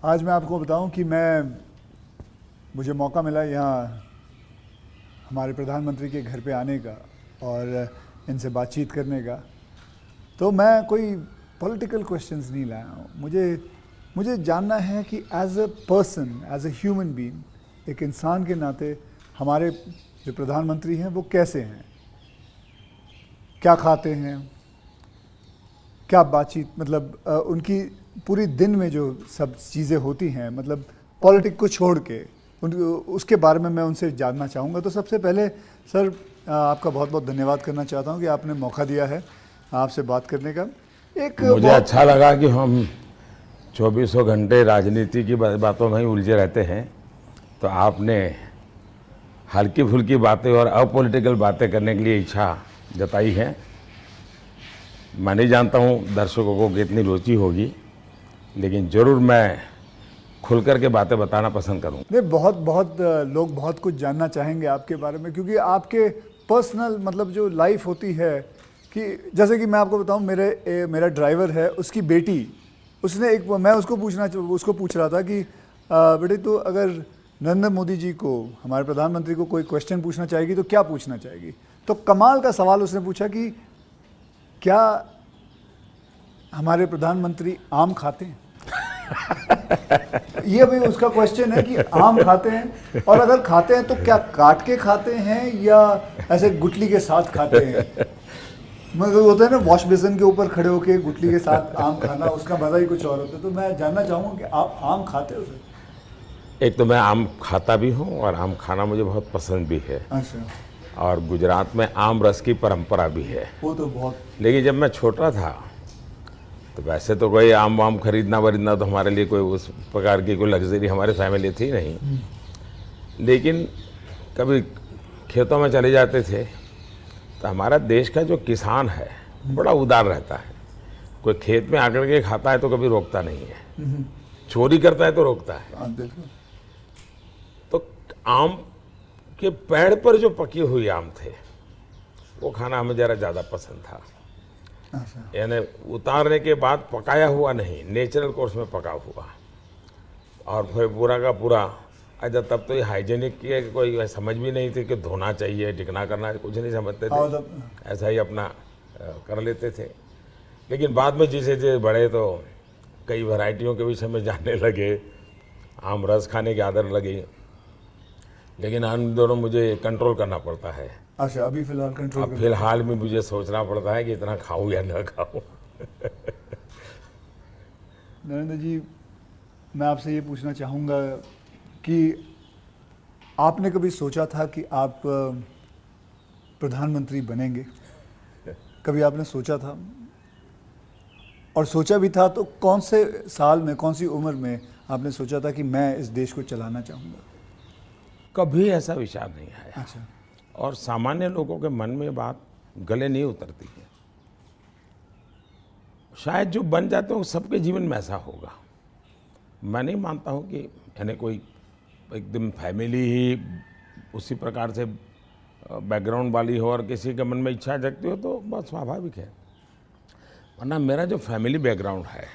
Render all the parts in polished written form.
आज मैं आपको बताऊं कि मुझे मौका मिला यहाँ हमारे प्रधानमंत्री के घर पे आने का और इनसे बातचीत करने का। तो मैं कोई पॉलिटिकल क्वेश्चंस नहीं लाया हूँ। मुझे जानना है कि as a person, as a human being, एक इंसान के नाते हमारे जो प्रधानमंत्री हैं वो कैसे हैं, क्या खाते हैं, क्या बातचीत, मतलब उनकी पूरी दिन में जो सब चीज़ें होती हैं, मतलब पॉलिटिक को छोड़ के उसके बारे में मैं उनसे जानना चाहूँगा। तो सबसे पहले सर आपका बहुत बहुत धन्यवाद करना चाहता हूँ कि आपने मौका दिया है आपसे बात करने का। मुझे अच्छा लगा कि हम 2400 घंटे राजनीति की बातों में ही उलझे रहते हैं, तो आपने हल्की फुल्की बातें और अपॉलिटिकल बातें करने के लिए इच्छा जताई है। मैं नहीं जानता हूँ दर्शकों को कितनी रुचि होगी, लेकिन ज़रूर मैं खुल कर के बातें बताना पसंद करूँ। नहीं, बहुत लोग बहुत कुछ जानना चाहेंगे आपके बारे में, क्योंकि आपके पर्सनल मतलब जो लाइफ होती है, कि जैसे कि मैं आपको बताऊं, मेरा ड्राइवर है, उसकी बेटी, मैं उसको पूछ रहा था कि बेटे तो अगर नरेंद्र मोदी जी को, हमारे प्रधानमंत्री को कोई क्वेश्चन पूछना चाहेगी तो क्या पूछना चाहेगी? तो कमाल का सवाल उसने पूछा कि क्या हमारे प्रधानमंत्री आम खाते हैं? ये भी उसका क्वेश्चन है कि आम खाते हैं, और अगर खाते हैं तो क्या काट के खाते हैं या ऐसे गुटली के साथ खाते हैं? मतलब होता है ना, वॉश बेसिन के ऊपर खड़े होके गुटली के साथ आम खाना, उसका मजा ही कुछ और होता है। तो मैं जानना चाहूँगा कि आप आम खाते हो सर? एक तो मैं आम खाता भी हूँ और आम खाना मुझे बहुत पसंद भी है। अच्छा। और गुजरात में आम रस की परंपरा भी है। वो तो बहुत। लेकिन जब मैं छोटा था तो वैसे तो कोई आम वाम खरीदना वरीदना तो हमारे लिए कोई उस प्रकार की कोई लग्जरी हमारे फैमिली थी नहीं। लेकिन कभी खेतों में चले जाते थे तो हमारा देश का जो किसान है बड़ा उदार रहता है। कोई खेत में आकर के खाता है तो कभी रोकता नहीं है, चोरी करता है तो रोकता है। तो आम के पेड़ पर जो पके हुए आम थे वो खाना हमें ज़रा ज़्यादा पसंद था। यानी उतारने के बाद पकाया हुआ नहीं, नेचुरल कोर्स में पका हुआ। और फिर पूरा का पूरा, अच्छा तब तो ये हाइजीनिक की कोई समझ भी नहीं थी कि धोना चाहिए, टिकना करना, कुछ नहीं समझते थे, ऐसा ही अपना कर लेते थे। लेकिन बाद में जैसे जैसे बड़े तो कई वैरायटियों के विषय में जानने लगे, आम रस खाने की आदत लगी। लेकिन इन दोनों मुझे कंट्रोल करना पड़ता है। अच्छा, अभी फिलहाल कंट्रोल? अब फिलहाल में मुझे सोचना पड़ता है कि इतना खाऊं या ना खाऊं। नरेंद्र जी, मैं आपसे ये पूछना चाहूँगा कि आपने कभी सोचा था कि आप प्रधानमंत्री बनेंगे? कभी आपने सोचा था? और सोचा भी था तो कौन से साल में, कौन सी उम्र में आपने सोचा था कि मैं इस देश को चलाना चाहूँगा? कभी ऐसा विचार नहीं आया। अच्छा। और सामान्य लोगों के मन में बात गले नहीं उतरती है। शायद जो बन जाते हैं सबके जीवन में ऐसा होगा। मैं नहीं मानता हूँ कि यानी कोई एकदम फैमिली ही उसी प्रकार से बैकग्राउंड वाली हो और किसी के मन में इच्छा जगती हो तो बहुत स्वाभाविक है। वरना मेरा जो फैमिली बैकग्राउंड है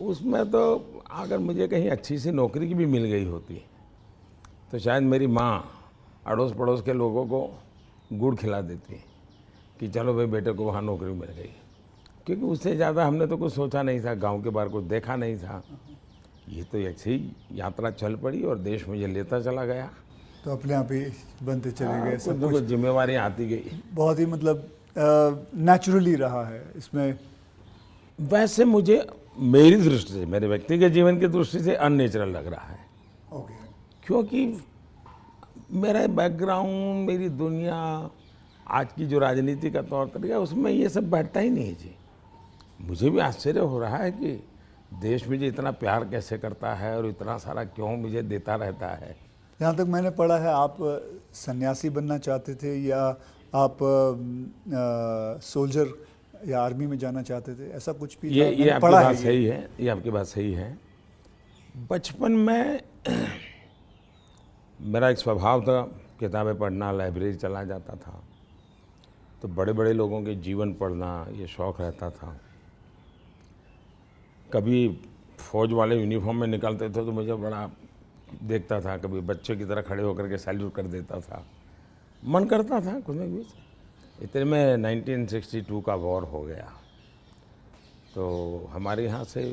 उसमें तो अगर मुझे कहीं अच्छी सी नौकरी की भी मिल गई होती तो शायद मेरी माँ अड़ोस पड़ोस के लोगों को गुड़ खिला देती कि चलो भाई बेटे को वहाँ नौकरी मिल गई। क्योंकि उससे ज़्यादा हमने तो कुछ सोचा नहीं था, गांव के बाहर कुछ देखा नहीं था। ये तो ऐसे ही यात्रा चल पड़ी और देश मुझे लेता चला गया। तो अपने आप ही बनते चले गए, सब कुछ जिम्मेवारी आती गई। बहुत ही मतलब नेचुरली रहा है इसमें। वैसे मुझे मेरी दृष्टि से, मेरे व्यक्तिगत जीवन की दृष्टि से अननेचुरल लग रहा है। ओके। क्योंकि मेरा बैकग्राउंड, मेरी दुनिया, आज की जो राजनीति का तौर तरीका, उसमें ये सब बैठता ही नहीं है जी। मुझे भी आश्चर्य हो रहा है कि देश मुझे इतना प्यार कैसे करता है और इतना सारा क्यों मुझे देता रहता है। जहाँ तक मैंने पढ़ा है आप सन्यासी बनना चाहते थे, या आप सोल्जर या आर्मी में जाना चाहते थे, ऐसा कुछ भी था? ये आपकी बात सही है, ये आपकी बात सही है। बचपन में मेरा एक स्वभाव था किताबें पढ़ना, लाइब्रेरी चला जाता था, तो बड़े बड़े लोगों के जीवन पढ़ना ये शौक़ रहता था। कभी फौज वाले यूनिफॉर्म में निकलते थे तो मुझे बड़ा देखता था, कभी बच्चे की तरह खड़े होकर के सैल्यूट कर देता था, मन करता था कुछ ना कुछ। इतने में 1962 का वॉर हो गया, तो हमारे यहाँ से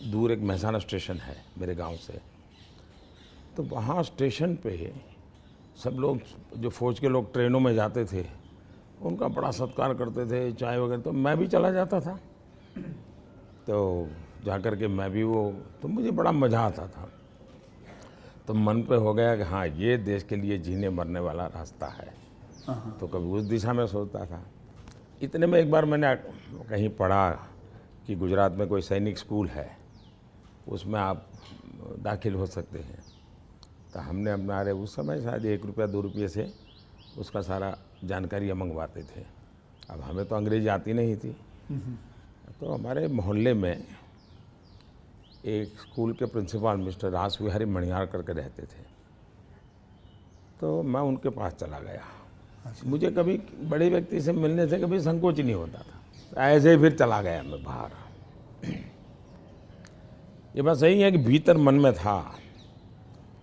दूर एक महसाना स्टेशन है मेरे गांव से, तो वहाँ स्टेशन पे सब लोग, जो फौज के लोग ट्रेनों में जाते थे, उनका बड़ा सत्कार करते थे, चाय वगैरह, तो मैं भी चला जाता था। तो जा कर के मैं भी वो, तो मुझे बड़ा मज़ा आता था। तो मन पे हो गया कि हाँ, ये देश के लिए जीने मरने वाला रास्ता है। तो कभी उस दिशा में सोचता था। इतने में एक बार मैंने कहीं पढ़ा कि गुजरात में कोई सैनिक स्कूल है, उसमें आप दाखिल हो सकते हैं। तो हमने हमारे उस समय शायद 1 रुपया 2 रुपये से उसका सारा जानकारियाँ मंगवाते थे। अब हमें तो अंग्रेजी आती नहीं थी, तो हमारे मोहल्ले में एक स्कूल के प्रिंसिपल मिस्टर रास विहारी मणियार करके रहते थे, तो मैं उनके पास चला गया। मुझे कभी बड़े व्यक्ति से मिलने से कभी संकोच नहीं होता था, तो ऐसे ही फिर चला गया मैं बाहर। ये बात सही है कि भीतर मन में था,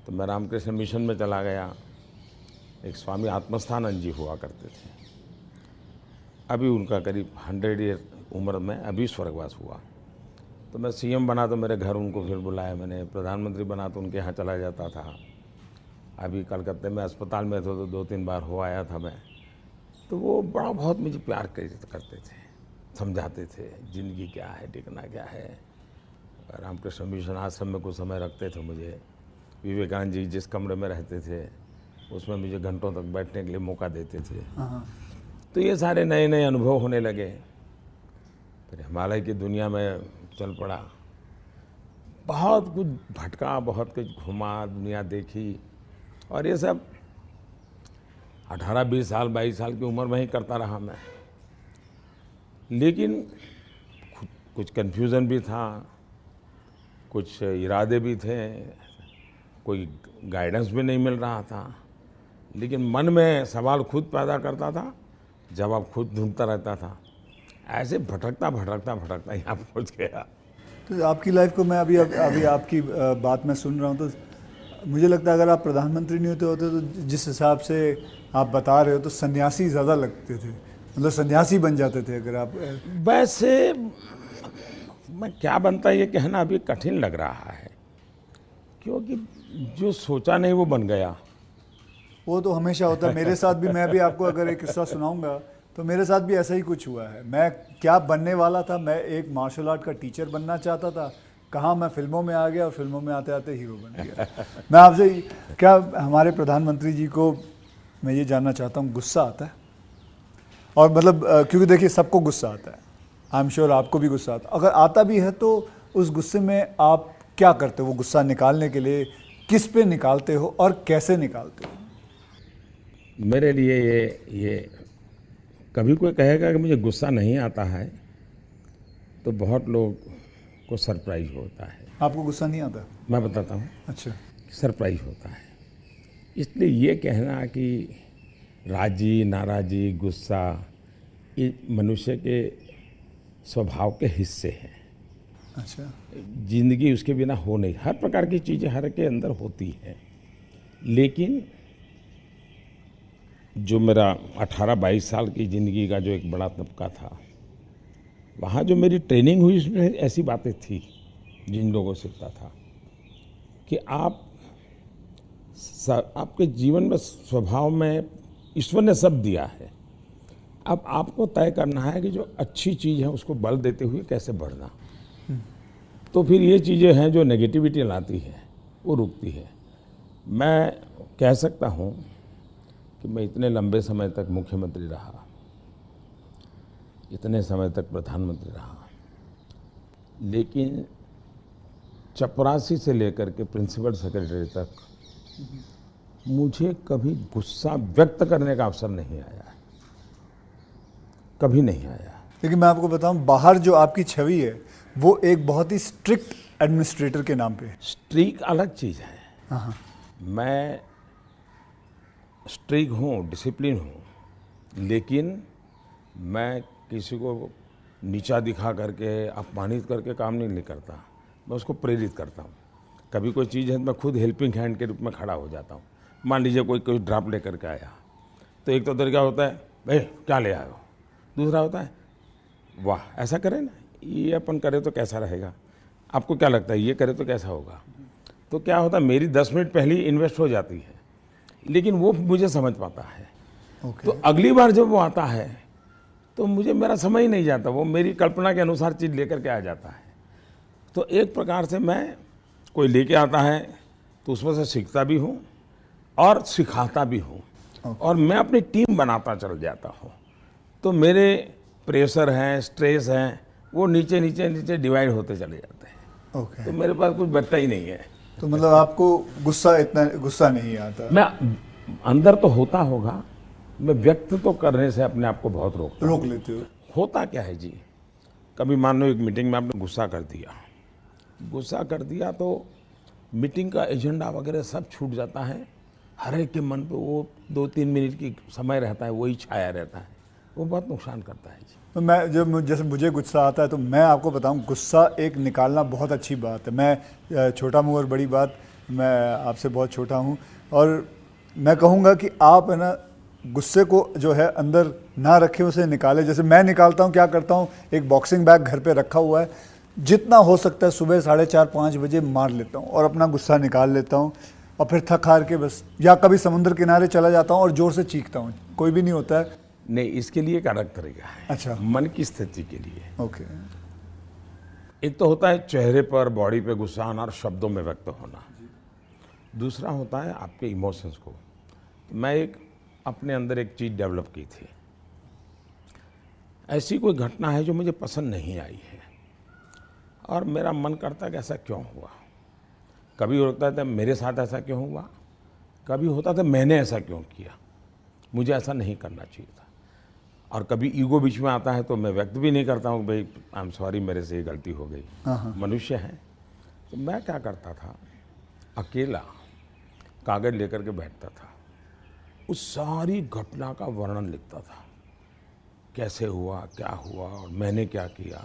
तो मैं रामकृष्ण मिशन में चला गया। एक स्वामी आत्मस्थानंद जी हुआ करते थे, अभी उनका करीब 100 ईयर उम्र में अभी स्वर्गवास हुआ। तो मैं सीएम बना तो मेरे घर उनको फिर बुलाया मैंने, प्रधानमंत्री बना तो उनके यहाँ चला जाता था। अभी कलकत्ते में अस्पताल में थे तो 2-3 बार हो आया था मैं। तो वो बड़ा बहुत मुझे प्यार करते थे, समझाते थे ज़िंदगी क्या है, टिकना क्या है। रामकृष्ण मिशन आश्रम में कुछ समय रखते थे मुझे। विवेकानंद जी जिस कमरे में रहते थे उसमें मुझे घंटों तक बैठने के लिए मौका देते थे। तो ये सारे नए नए अनुभव होने लगे। फिर हिमालय की दुनिया में चल पड़ा, बहुत कुछ भटका, बहुत कुछ घुमा, दुनिया देखी, और ये सब 18-20 साल 22 साल की उम्र में ही करता रहा मैं। लेकिन कुछ कन्फ्यूज़न भी था, कुछ इरादे भी थे, कोई गाइडेंस भी नहीं मिल रहा था, लेकिन मन में सवाल खुद पैदा करता था, जवाब खुद ढूंढता रहता था। ऐसे भटकता भटकता भटकता यहाँ पहुँच गया। तो आपकी लाइफ को मैं अभी आपकी बात में सुन रहा हूँ, तो मुझे लगता है अगर आप प्रधानमंत्री नहीं होते तो जिस हिसाब से आप बता रहे हो तो सन्यासी ज़्यादा लगते थे, मतलब सन्यासी बन जाते थे अगर आप। वैसे मैं क्या बनता ये कहना अभी कठिन लग रहा है, क्योंकि जो सोचा नहीं वो बन गया। वो तो हमेशा होता है, मेरे साथ भी। मैं भी आपको अगर एक किस्सा सुनाऊंगा तो मेरे साथ भी ऐसा ही कुछ हुआ है। मैं क्या बनने वाला था, मैं एक मार्शल आर्ट का टीचर बनना चाहता था, कहाँ मैं फिल्मों में आ गया और फिल्मों में आते आते हीरो बन गया। मैं आपसे क्या, हमारे प्रधानमंत्री जी को मैं ये जानना चाहता हूँ, गुस्सा आता है? और मतलब क्योंकि देखिए सबको गुस्सा आता है, आई एम श्योर आपको भी गुस्सा आता है। अगर आता भी है तो उस गुस्से में आप क्या करते हो? वो गुस्सा निकालने के लिए किस पे निकालते हो और कैसे निकालते हो? मेरे लिए ये कभी कोई कहेगा कि मुझे गुस्सा नहीं आता है तो बहुत लोग को सरप्राइज होता है। आपको गुस्सा नहीं आता? मैं बताता हूँ। अच्छा। सरप्राइज होता है। इसलिए ये कहना कि राजी नाराजी गुस्सा ये मनुष्य के स्वभाव के हिस्से हैं। अच्छा। जिंदगी उसके बिना हो नहीं, हर प्रकार की चीज़ें हर के अंदर होती हैं। लेकिन जो मेरा 18-22 साल की ज़िंदगी का जो एक बड़ा तबका था, वहाँ जो मेरी ट्रेनिंग हुई उसमें ऐसी बातें थी जिन लोगों से सीखता था कि आपके जीवन में स्वभाव में ईश्वर ने सब दिया है। अब आपको तय करना है कि जो अच्छी चीज़ है उसको बल देते हुए कैसे बढ़ना। तो फिर ये चीज़ें हैं जो नेगेटिविटी लाती है वो रुकती है। मैं कह सकता हूँ कि मैं इतने लंबे समय तक मुख्यमंत्री रहा, इतने समय तक प्रधानमंत्री रहा, लेकिन चपरासी से लेकर के प्रिंसिपल सेक्रेटरी तक मुझे कभी गुस्सा व्यक्त करने का अवसर नहीं आया, कभी नहीं आया। लेकिन मैं आपको बताऊं, बाहर जो आपकी छवि है वो एक बहुत ही स्ट्रिक्ट एडमिनिस्ट्रेटर के नाम पे है। स्ट्रिक्ट अलग चीज़ है। हाँ। मैं स्ट्रिक्ट हूँ, डिसिप्लिन हूँ, लेकिन मैं किसी को नीचा दिखा करके अपमानित करके काम नहीं करता। मैं उसको प्रेरित करता हूँ। कभी कोई चीज़ है तो मैं खुद हेल्पिंग हैंड के रूप में खड़ा हो जाता हूँ। मान लीजिए कोई कोई ड्राफ्ट लेकर के आया, तो एक तो तरीका होता है भाई क्या ले आए हो, दूसरा होता है वाह ऐसा करें ना, ये अपन करें तो कैसा रहेगा, आपको क्या लगता है ये करे तो कैसा होगा। तो क्या होता है मेरी 10 मिनट पहले ही इन्वेस्ट हो जाती है, लेकिन वो मुझे समझ पाता है। तो अगली बार जब वो आता है तो मुझे मेरा समय ही नहीं जाता, वो मेरी कल्पना के अनुसार चीज़ लेकर के आ जाता है। तो एक प्रकार से मैं कोई लेके आता है तो उसमें से सीखता भी हूँ और सिखाता भी हूँ, और मैं अपनी टीम बनाता चल जाता हूँ। तो मेरे प्रेशर हैं, स्ट्रेस हैं, वो नीचे नीचे नीचे डिवाइड होते चले जाते हैं। ओके। तो मेरे पास कुछ बचता ही नहीं है। तो मतलब आपको इतना गुस्सा नहीं आता? मैं अंदर तो होता होगा, मैं व्यक्त तो करने से अपने आप को बहुत रोक लेते हो? होता क्या है जी, कभी मान लो एक मीटिंग में आपने गुस्सा कर दिया तो मीटिंग का एजेंडा वगैरह सब छूट जाता है। हर एक के मन पे वो 2-3 मिनट की समय रहता है, वही छाया रहता है, वो बहुत नुकसान करता है जी। तो मैं जैसे मुझे गुस्सा आता है तो मैं आपको बताऊं, गुस्सा एक निकालना बहुत अच्छी बात है। मैं छोटा मुँह और बड़ी बात, मैं आपसे बहुत छोटा हूं, और मैं कहूँगा कि आप है ना गुस्से को जो है अंदर ना रखें, उसे निकालें। जैसे मैं निकालता हूँ, क्या करता हूँ, एक बॉक्सिंग बैग घर पे रखा हुआ है, जितना हो सकता है सुबह 4:30-5 बजे मार लेता हूँ और अपना गुस्सा निकाल लेता हूँ, और फिर थक हार के बस, या कभी समुद्र किनारे चला जाता हूँ और जोर से चीखता हूँ, कोई भी नहीं होता है। नहीं, इसके लिए एक अलग तरीका है। अच्छा। मन की स्थिति के लिए। ओके। एक तो होता है चेहरे पर, बॉडी पे गुस्सा आना और शब्दों में व्यक्त होना। दूसरा होता है आपके इमोशंस को। मैं एक अपने अंदर एक चीज़ डेवलप की थी, ऐसी कोई घटना है जो मुझे पसंद नहीं आई है और मेरा मन करता है कि ऐसा क्यों हुआ। कभी होता था मेरे साथ ऐसा क्यों हुआ, कभी होता था मैंने ऐसा क्यों किया, मुझे ऐसा नहीं करना चाहिए था। और कभी ईगो बीच में आता है तो मैं व्यक्त भी नहीं करता हूँ भाई आई एम सॉरी, मेरे से ये गलती हो गई, मनुष्य है। तो मैं क्या करता था, अकेला कागज़ लेकर के बैठता था, उस सारी घटना का वर्णन लिखता था, कैसे हुआ, क्या हुआ और मैंने क्या किया,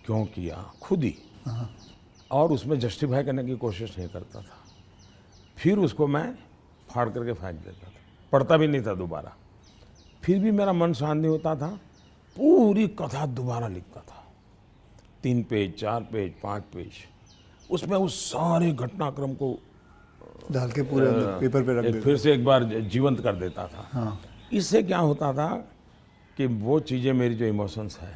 क्यों किया, खुद ही। और उसमें जस्टिफाई करने की कोशिश नहीं करता था। फिर उसको मैं फाड़ करके फेंक देता था, पढ़ता भी नहीं था दोबारा। फिर भी मेरा मन शांत नहीं होता था, पूरी कथा दोबारा लिखता था, 3 पेज, 4 पेज, 5 पेज, उसमें उस सारे घटनाक्रम को डाल के पूरे पेपर पे रख देता, फिर से एक बार जीवंत कर देता था। हाँ। इससे क्या होता था कि वो चीज़ें, मेरी जो इमोशंस है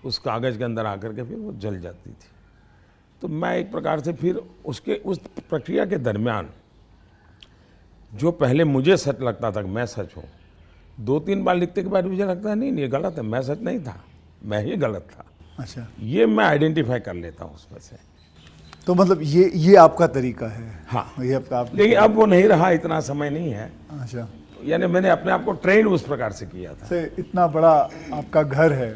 उस कागज़ के अंदर आकर के फिर वो जल जाती थी। तो मैं एक प्रकार से फिर उस प्रक्रिया के दरमियान जो पहले मुझे सच लगता था कि मैं सच हूँ, 2-3 बार लिखने के बाद मुझे लगता है नहीं ये गलत है, मैं सच नहीं था, मैं ही गलत था। अच्छा। ये मैं आइडेंटिफाई कर लेता हूँ उसमें से। तो मतलब ये आपका तरीका है? हाँ। ये आप लेकिन अब वो नहीं रहा, इतना समय नहीं है। अच्छा। यानी मैंने अपने आप को ट्रेन उस प्रकार से किया था। से इतना बड़ा आपका घर है,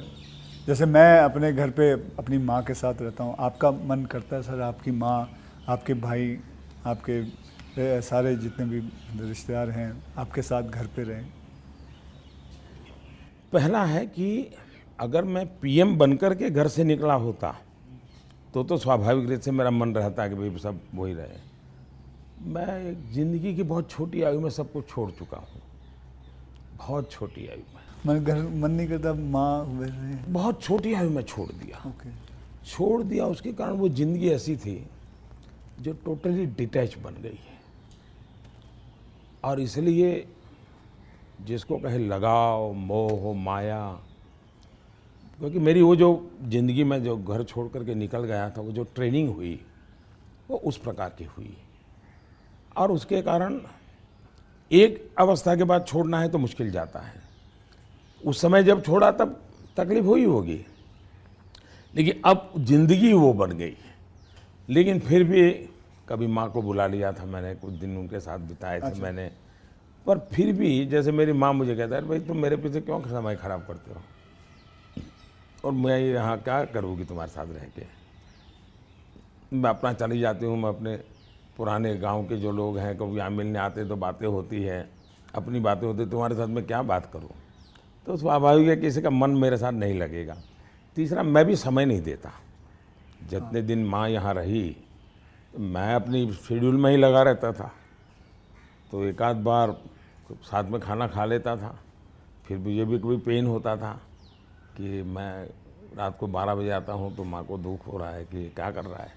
जैसे मैं अपने घर पे अपनी माँ के साथ रहता हूँ, आपका मन करता है सर आपकी माँ, आपके भाई, आपके सारे जितने भी रिश्तेदार हैं आपके साथ घर पे रहें? पहला है कि अगर मैं पीएम बनकर के घर से निकला होता तो स्वाभाविक रूप से मेरा मन रहता है कि भाई सब वही रहे। मैं एक ज़िंदगी की बहुत छोटी आयु में सब कुछ छोड़ चुका हूँ, बहुत छोटी आयु में। मन नहीं करता माँ? बहुत छोटी आयु में छोड़ दिया। ओके। छोड़ दिया, उसके कारण वो ज़िंदगी ऐसी थी जो टोटली डिटैच बन गई है। और इसलिए जिसको कहे लगाव, मोह, माया, क्योंकि मेरी वो जो ज़िंदगी में जो घर छोड़ करके निकल गया था, वो जो ट्रेनिंग हुई वो उस प्रकार की हुई, और उसके कारण एक अवस्था के बाद छोड़ना है तो मुश्किल जाता है। उस समय जब छोड़ा तब तकलीफ हुई होगी, लेकिन अब ज़िंदगी वो बन गई। लेकिन फिर भी कभी माँ को बुला लिया था मैंने, कुछ दिन उनके साथ बिताए थे। अच्छा। मैंने, पर फिर भी जैसे मेरी माँ मुझे कहता है भाई तुम मेरे पीछे क्यों समय खराब करते हो, और मैं यहाँ क्या करूँगी तुम्हारे साथ रह के। मैं अपना चली जाती हूँ, मैं अपने पुराने गांव के जो लोग हैं कभी यहाँ मिलने आते तो बातें होती है, अपनी बातें होती, तुम्हारे साथ मैं क्या बात करूँ। तो स्वाभाविक है किसी का मन मेरे साथ नहीं लगेगा। तीसरा, मैं भी समय नहीं देता, जितने दिन माँ यहाँ रही तो मैं अपनी शेड्यूल में ही लगा रहता था, तो एक आध बार साथ में खाना खा लेता था। फिर मुझे भी कभी पेन होता था कि मैं रात को 12 बजे आता हूँ तो माँ को दुख हो रहा है कि क्या कर रहा है।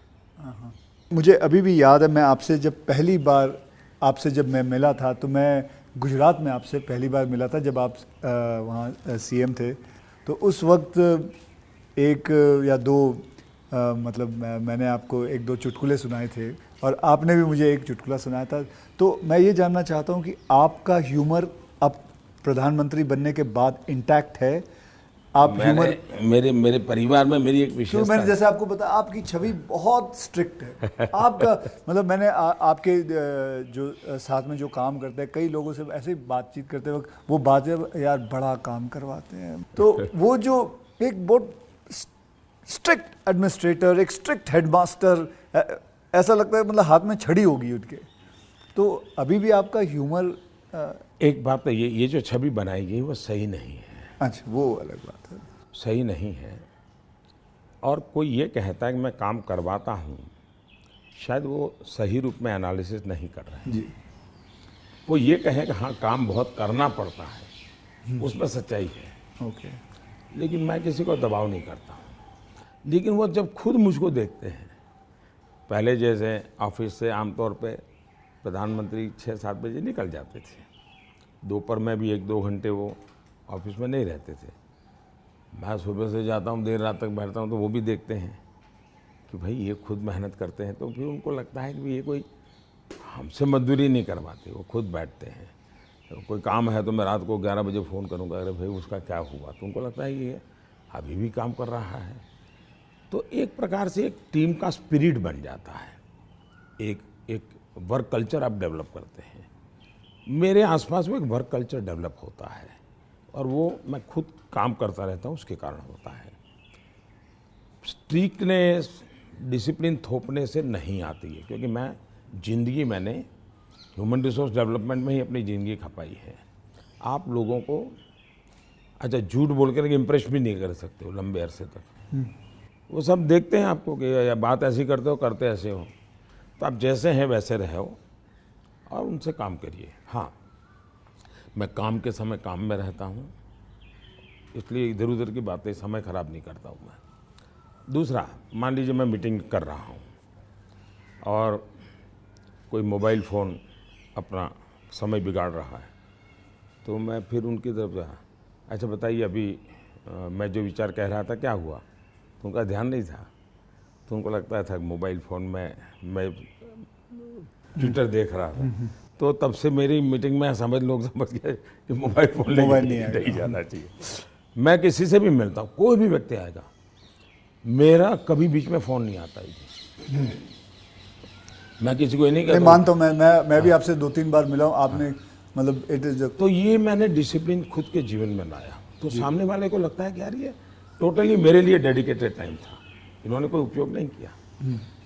मुझे अभी भी याद है, मैं आपसे जब पहली बार आपसे जब मैं मिला था, तो मैं गुजरात में आपसे पहली बार मिला था जब आप वहाँ सीएम थे। तो उस वक्त एक या दो मतलब मैंने आपको एक दो चुटकुले सुनाए थे और आपने भी मुझे एक चुटकुला सुनाया था। तो मैं ये जानना चाहता हूँ कि आपका ह्यूमर अब प्रधानमंत्री बनने के बाद इंटैक्ट है? आप ह्यूमर मेरे परिवार में मेरी एक क्यों, विशेषता मैंने है। जैसे आपको बताया आपकी छवि बहुत स्ट्रिक्ट है। आपका मतलब मैंने आपके जो साथ में जो काम करते हैं कई लोगों से ऐसे ही बातचीत करते वक्त वो बातें, यार बड़ा काम करवाते हैं। तो वो जो एक बहुत स्ट्रिक्ट एडमिनिस्ट्रेटर, एक स्ट्रिक्ट हेडमास्टर, ऐसा लगता है मतलब हाथ में छड़ी होगी उनके। तो अभी भी आपका ह्यूमर एक बात तो ये जो छवि बनाई गई वो सही नहीं है। अच्छा, वो अलग बात है। सही नहीं है। और कोई ये कहता है कि मैं काम करवाता हूँ, शायद वो सही रूप में एनालिसिस नहीं कर रहे हैं। जी, वो ये कहे कि हाँ काम बहुत करना पड़ता है, उसमें सच्चाई है। ओके। लेकिन मैं किसी को दबाव नहीं करता हूँ। लेकिन वो जब खुद मुझको देखते हैं, पहले जैसे ऑफिस से आमतौर पे प्रधानमंत्री 6-7 बजे निकल जाते थे, दोपहर में भी 1-2 घंटे वो ऑफिस में नहीं रहते थे। मैं सुबह से जाता हूँ, देर रात तक बैठता हूँ, तो वो भी देखते हैं कि भाई ये खुद मेहनत करते हैं। तो फिर उनको लगता है कि ये कोई हमसे मजदूरी नहीं करवाते, वो खुद बैठते हैं। तो कोई काम है तो मैं रात को 11 बजे फ़ोन करूँगा, अरे भाई उसका क्या हुआ, तो उनको लगता है ये अभी भी काम कर रहा है। तो एक प्रकार से एक टीम का स्पिरिट बन जाता है, एक वर्क कल्चर आप डेवलप करते हैं। मेरे आसपास में एक वर्क कल्चर डेवलप होता है और वो मैं खुद काम करता रहता हूँ, उसके कारण होता है। स्ट्रिक्टनेस, डिसिप्लिन थोपने से नहीं आती है, क्योंकि मैंने ह्यूमन रिसोर्स डेवलपमेंट में ही अपनी ज़िंदगी खपाई है। आप लोगों को अच्छा झूठ बोल कर इम्प्रेस भी नहीं कर सकते हो लंबे अरसे तक। वो सब देखते हैं आपको कि या बात ऐसी करते हो, करते ऐसे हो। तो आप जैसे हैं वैसे रहो और उनसे काम करिए। हाँ, मैं काम के समय काम में रहता हूँ, इसलिए इधर उधर की बातें समय ख़राब नहीं करता हूँ मैं। दूसरा, मान लीजिए मैं मीटिंग कर रहा हूँ और कोई मोबाइल फ़ोन अपना समय बिगाड़ रहा है, तो मैं फिर उनकी तरफ जा, अच्छा बताइए अभी मैं जो विचार कह रहा था क्या हुआ, तो उनका ध्यान नहीं था। तो उनको लगता था मोबाइल फ़ोन में मैं ट्विटर देख रहा था। तो तब से मेरी मीटिंग में लोग समझ गए कि मोबाइल फ़ोन लेके नहीं जाना चाहिए। मैं किसी से भी मिलता हूँ, कोई भी व्यक्ति आएगा, मेरा कभी बीच में फ़ोन नहीं आता है। मैं किसी को नहीं कहता। मानता हूँ, मैं भी आपसे 2-3 बार मिला हूँ, आपने मतलब इट इज। तो ये मैंने डिसिप्लिन खुद के जीवन में लाया, तो सामने वाले को लगता है कि यार ये टोटली मेरे लिए डेडिकेटेड टाइम था, इन्होंने कोई उपयोग नहीं किया।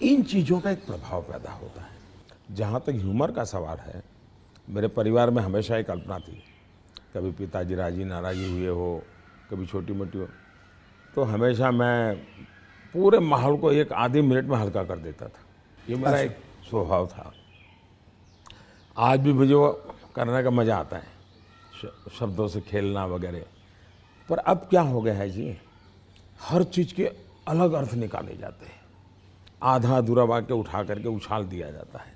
इन चीज़ों का एक प्रभाव पैदा होता है। जहाँ तक ह्यूमर का सवाल है, मेरे परिवार में हमेशा एक कल्पना थी, कभी पिताजी राजी नाराज़ी हुए हो, कभी छोटी मोटी हो, तो हमेशा मैं पूरे माहौल को एक आधे मिनट में हल्का कर देता था। ये मेरा एक स्वभाव था। आज भी मुझे वो करने का मज़ा आता है, शब्दों से खेलना वगैरह। पर अब क्या हो गया है जी, हर चीज़ के अलग अर्थ निकाले जाते हैं, आधा अधूरा वाक्य उठा करके उछाल दिया जाता है।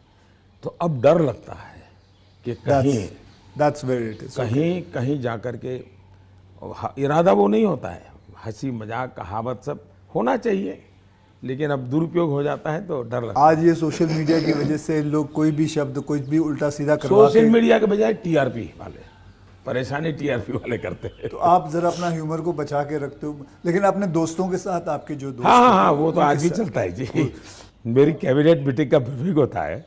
तो अब डर लगता है कि कहीं जा कर के, इरादा वो नहीं होता है, हंसी मजाक कहावत सब होना चाहिए, लेकिन अब दुरुपयोग हो जाता है तो डर लगता है। आज ये सोशल मीडिया की वजह से लोग कोई भी शब्द कोई भी उल्टा सीधा करवा सोशल मीडिया के बजाय टीआरपी वाले, परेशानी टीआरपी वाले करते हैं। तो आप जरा अपना ह्यूमर को बचा के रखते हो, लेकिन अपने दोस्तों के साथ, आपके जो दोस्त हाँ, वो तो आज भी चलता है जी। मेरी कैबिनेट मीटिंग का ब्रीफिंग होता है,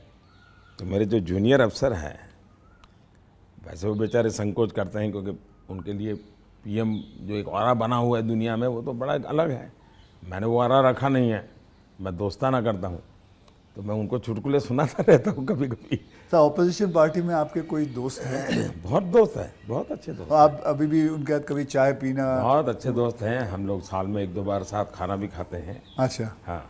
तो मेरे जो जूनियर अफसर हैं, वैसे वो बेचारे संकोच करते हैं, क्योंकि उनके लिए पीएम जो एक ऑरा बना हुआ है दुनिया में, वो तो बड़ा अलग है। मैंने वो ऑरा रखा नहीं है, मैं दोस्ताना करता हूँ, तो मैं उनको चुटकुले सुनाता रहता हूँ कभी कभी। तो ऑपोजिशन पार्टी में आपके कोई दोस्त हैं? बहुत दोस्त हैं, बहुत अच्छे दोस्त। आप अभी भी उनके साथ कभी चाय पीना? बहुत अच्छे दोस्त हैं हम लोग, साल में 1-2 बार साथ खाना भी खाते हैं। अच्छा। हाँ,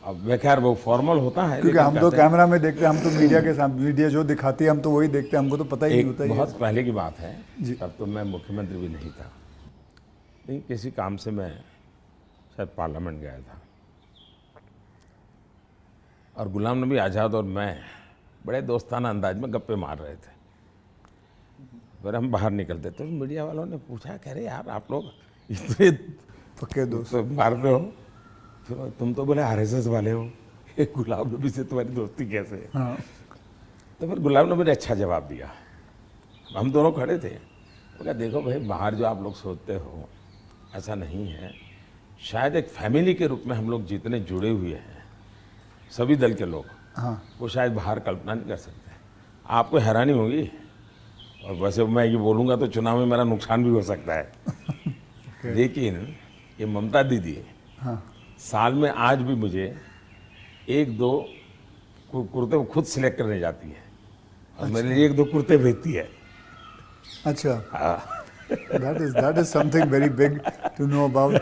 अब मैं खैर वो फॉर्मल होता है, क्योंकि लेकिन हम तो कहते हैं, कैमरा में देखते हैं, हम तो मीडिया के सामने, मीडिया जो दिखाती है हम तो वही देखते हैं, हमको तो पता ही नहीं एक होता बहुत ये। पहले की बात है, जी। तब तो मैं मुख्यमंत्री भी नहीं था, लेकिन किसी काम से मैं शायद पार्लियामेंट गया था और गुलाम नबी आज़ाद और मैं बड़े दोस्ताना अंदाज में गप्पे मार रहे थे। फिर हम बाहर निकलते तो मीडिया वालों ने पूछा, कह रहे यार आप लोग इतने पक्के दोस्त। तो मारते हो, फिर तुम तो बोले आरएसएस वाले हो, ये गुलाम नबी से तुम्हारी दोस्ती कैसे है? हाँ। तो फिर गुलाम नबी ने अच्छा जवाब दिया। हम दोनों खड़े थे, वो कहा देखो भाई, बाहर जो आप लोग सोचते हो ऐसा नहीं है, शायद एक फैमिली के रूप में हम लोग जितने जुड़े हुए हैं सभी दल के लोग, हाँ। वो शायद बाहर कल्पना नहीं कर सकते। आपको हैरानी होगी, और वैसे मैं ये बोलूँगा तो चुनाव में मेरा नुकसान भी हो सकता है लेकिन ये ममता दीदी हाँ। साल में आज भी मुझे एक दो कुर्ते वो खुद सिलेक्ट करने जाती है और मेरे लिए एक दो कुर्ते भेजती है। अच्छा, हाँ। that is something very big to know about.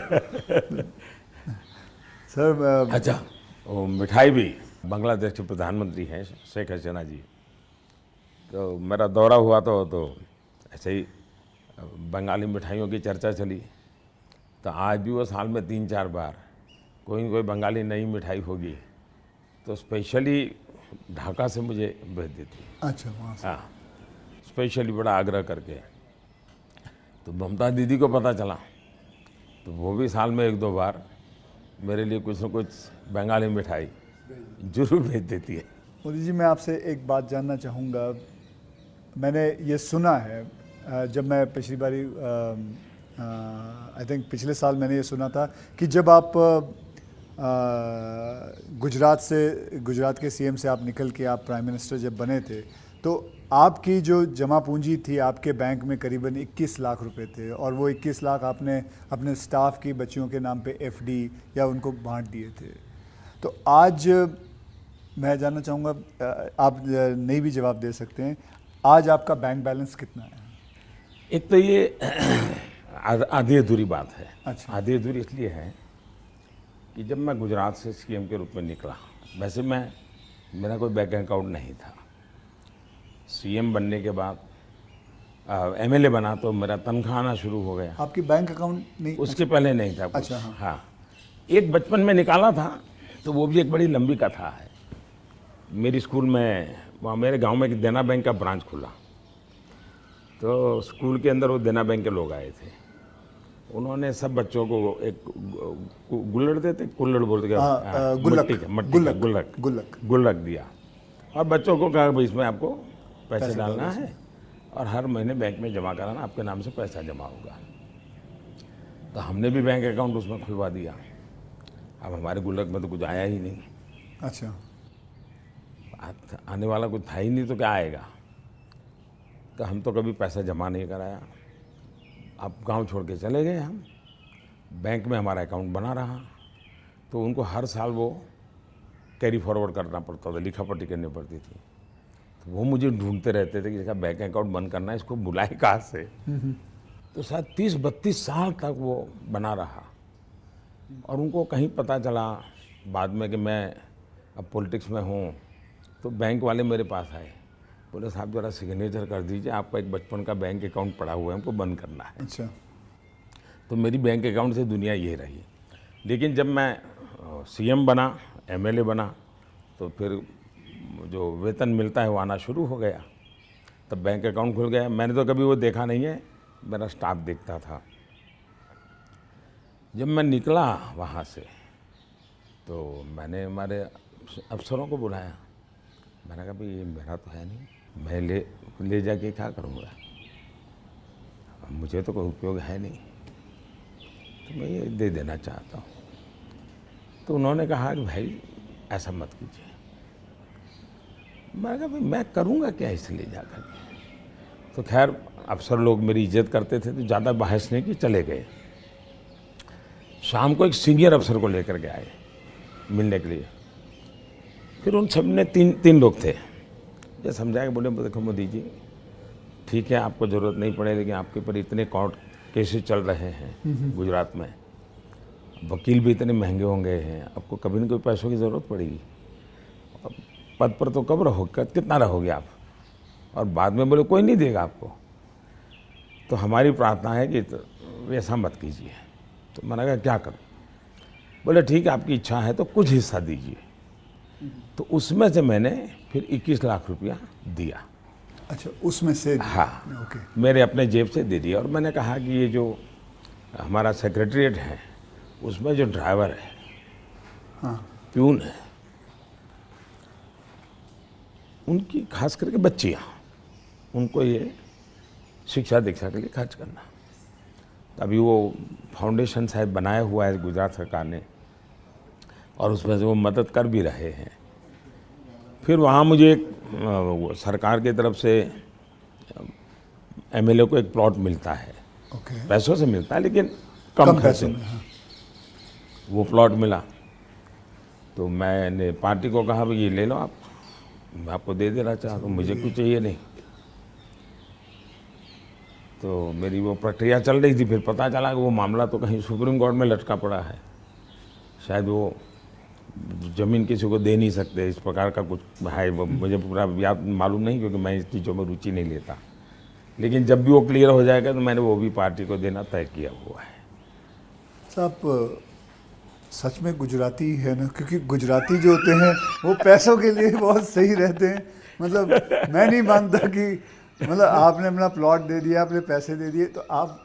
Sir अच्छा, वो मिठाई भी, बांग्लादेश के प्रधानमंत्री हैं शेख हसीना जी, तो मेरा दौरा हुआ तो ऐसे ही बंगाली मिठाइयों की चर्चा चली, तो आज भी वो साल में 3-4 बार कोई न कोई बंगाली नई मिठाई होगी तो स्पेशली ढाका से मुझे भेज देती। अच्छा, वहाँ से। हाँ, स्पेशली बड़ा आग्रह करके। तो ममता दीदी को पता चला तो वो भी साल में 1-2 बार मेरे लिए कुछ न कुछ बंगाली मिठाई जरूर भेज देती है। मोदी जी, मैं आपसे एक बात जानना चाहूँगा। मैंने ये सुना है, जब मैं पिछली बारी आई थिंक पिछले साल मैंने ये सुना था कि जब आप गुजरात के सीएम से आप निकल के आप प्राइम मिनिस्टर जब बने थे, तो आपकी जो जमा पूंजी थी आपके बैंक में करीबन 21 लाख रुपए थे, और वो 21 लाख आपने अपने स्टाफ की बच्चियों के नाम पे एफडी या उनको बांट दिए थे। तो आज मैं जानना चाहूँगा, आप नहीं भी जवाब दे सकते हैं, आज आपका बैंक बैलेंस कितना है? एक तो ये आधी अधूरी बात है। अच्छा। आधी अधूरी इसलिए है कि जब मैं गुजरात से सीएम के रूप में निकला, वैसे मेरा कोई बैंक अकाउंट नहीं था। सीएम बनने के बाद एमएलए बना तो मेरा तनख्वाह आना शुरू हो गया। आपकी बैंक अकाउंट नहीं? उसके पहले नहीं था कुछ। अच्छा, हाँ। हाँ, एक बचपन में निकाला था, तो वो भी एक बड़ी लंबी कथा है। मेरी स्कूल में, वहाँ मेरे गांव में एक देना बैंक का ब्रांच खुला, तो स्कूल के अंदर वो देना बैंक के लोग आए थे। उन्होंने सब बच्चों को एक गुल्लड़ देते, कुल्लड़ बोलते, गुल्लक दिया और बच्चों को कहा भाई इसमें आपको पैसे डालना है और हर महीने बैंक में जमा कराना, आपके नाम से पैसा जमा होगा। तो हमने भी बैंक अकाउंट उसमें खुलवा दिया। अब हमारे गुल्लक में तो कुछ आया ही नहीं। अच्छा। आने वाला कुछ था ही नहीं तो क्या आएगा। तो हम तो कभी पैसा जमा नहीं कराया। अब गांव छोड़ के चले गए हम, बैंक में हमारा अकाउंट बना रहा, तो उनको हर साल वो कैरी फॉरवर्ड करना पड़ता था, लिखा पढ़ी करनी पड़ती थी। तो वो मुझे ढूंढते रहते थे कि इसका बैंक अकाउंट बंद करना है, इसको बुलाए कहाँ से। तो शायद 30-32 साल तक वो बना रहा और उनको कहीं पता चला बाद में कि मैं अब पॉलिटिक्स में हूँ, तो बैंक वाले मेरे पास आए, बोले साहब जरा सिग्नेचर कर दीजिए, आपका एक बचपन का बैंक अकाउंट पड़ा हुआ है, हमको बंद करना है। अच्छा। तो मेरी बैंक अकाउंट से दुनिया ये रही। लेकिन जब मैं सीएम बना, एमएलए बना, तो फिर जो वेतन मिलता है वो आना शुरू हो गया, तब बैंक अकाउंट खुल गया। मैंने तो कभी वो देखा नहीं है, मेरा स्टाफ देखता था। जब मैं निकला वहाँ से तो मैंने हमारे अफसरों को बुलाया, मैंने कहा भाई ये मेरा तो है नहीं, मैं ले जाके क्या करूँगा, मुझे तो कोई उपयोग है नहीं, तो मैं ये दे देना चाहता हूँ। तो उन्होंने कहा कि भाई ऐसा मत कीजिए। मैंने कहा भाई मैं करूँगा क्या इसे ले जा कर के। तो खैर अफसर लोग मेरी इज्जत करते थे तो ज़्यादा बहस नहीं की, चले गए। शाम को एक सीनियर अफसर को लेकर के आए मिलने के लिए। फिर उन सब ने तीन लोग थे, ये समझाया कि बोले देखो मोदी जी, ठीक है आपको ज़रूरत नहीं पड़े, लेकिन आपके ऊपर इतने कोर्ट केसेस चल रहे हैं गुजरात में, वकील भी इतने महंगे होंगे हैं, आपको कभी न कभी पैसों की ज़रूरत पड़ेगी। अब पद पर तो कब रहोगे, कितना रहोगे आप, और बाद में बोले कोई नहीं देगा आपको। तो हमारी प्रार्थना है कि ऐसा मत कीजिए। तो मैंने कहा क्या करूं? बोले ठीक है, आपकी इच्छा है तो कुछ हिस्सा दीजिए। तो उसमें से मैंने फिर 21 लाख रुपया दिया। अच्छा, उसमें से? हाँ, ओके। मेरे अपने जेब से दे दिया। और मैंने कहा कि ये जो हमारा सेक्रेटरीट है उसमें जो ड्राइवर है, हाँ, प्यून है, उनकी खास करके बच्चियाँ, उनको ये शिक्षा दीक्षा के लिए खर्च करना। अभी वो फाउंडेशन शायद बनाया हुआ है गुजरात सरकार ने, और उसमें से वो मदद कर भी रहे हैं। फिर वहाँ मुझे एक सरकार की तरफ से एमएलए को एक प्लॉट मिलता है, ओके। पैसों से मिलता है लेकिन कम खर्चे पैसों में। में, हाँ। वो प्लॉट मिला तो मैंने पार्टी को कहा भाई ये ले लो आप, मैं आपको दे देना चाहता हूँ, मुझे कुछ चाहिए नहीं। तो मेरी वो प्रक्रिया चल रही थी। फिर पता चला कि वो मामला तो कहीं सुप्रीम कोर्ट में लटका पड़ा है, शायद वो ज़मीन किसी को दे नहीं सकते, इस प्रकार का कुछ है। वो मुझे पूरा याद मालूम नहीं, क्योंकि मैं इस चीज़ों में रुचि नहीं लेता। लेकिन जब भी वो क्लियर हो जाएगा तो मैंने वो भी पार्टी को देना तय किया हुआ है। साहब सच में गुजराती है ना, क्योंकि गुजराती जो होते हैं वो पैसों के लिए बहुत सही रहते हैं। मतलब मैं नहीं मानता कि मतलब आपने अपना प्लॉट दे दिया, आपने पैसे दे दिए, तो आप,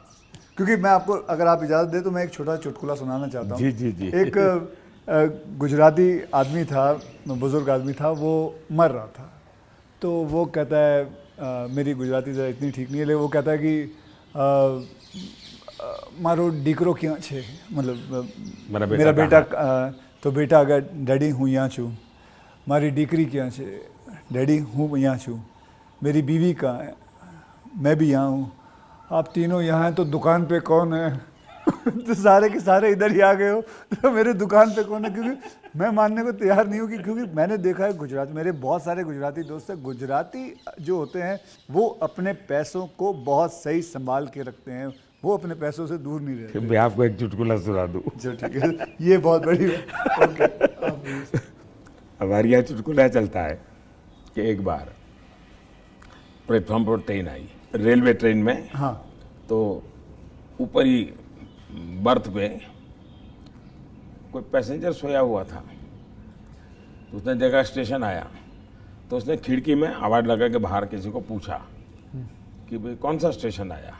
क्योंकि मैं आपको, अगर आप इजाज़त दें तो मैं एक छोटा चुटकुला सुनाना चाहता हूँ। जी जी जी। एक गुजराती आदमी था, बुज़ुर्ग आदमी था, वो मर रहा था। तो वो कहता है, मेरी गुजराती ज़रा इतनी ठीक नहीं है, लेकिन वो कहता है कि मारो दीकरो क्યાં છે, मतलब मेरा बेटा, तो बेटा अगर डैडी हूँ यहाँ छूँ, मारी दीकरी क्યાં છે, डैडी हूँ यहाँ छूँ, मेरी बीवी कहाँ है, मैं भी यहाँ हूँ, आप तीनों यहाँ हैं तो दुकान पे कौन है? तो सारे के सारे इधर ही आ गए हो, तो मेरे दुकान पे कौन है? क्योंकि मैं मानने को तैयार नहीं हूँ कि, क्योंकि मैंने देखा है गुजरात, मेरे बहुत सारे गुजराती दोस्त हैं, गुजराती जो होते हैं वो अपने पैसों को बहुत सही संभाल के रखते हैं, वो अपने पैसों से दूर नहीं रहते। मैं आपको एक चुटकुला सुना दूँ। जो ठीक है, ये बहुत बड़ी बात। ओके। हमारे यहाँ चुटकुला चलता है कि एक बार प्लेटफॉर्म पर ट्रेन आई, रेलवे ट्रेन में। हाँ, तो ऊपर ही बर्थ पे कोई पैसेंजर सोया हुआ था। तो उसने देखा स्टेशन आया, तो उसने खिड़की में आवाज़ लगा के बाहर किसी को पूछा कि भाई कौन सा स्टेशन आया।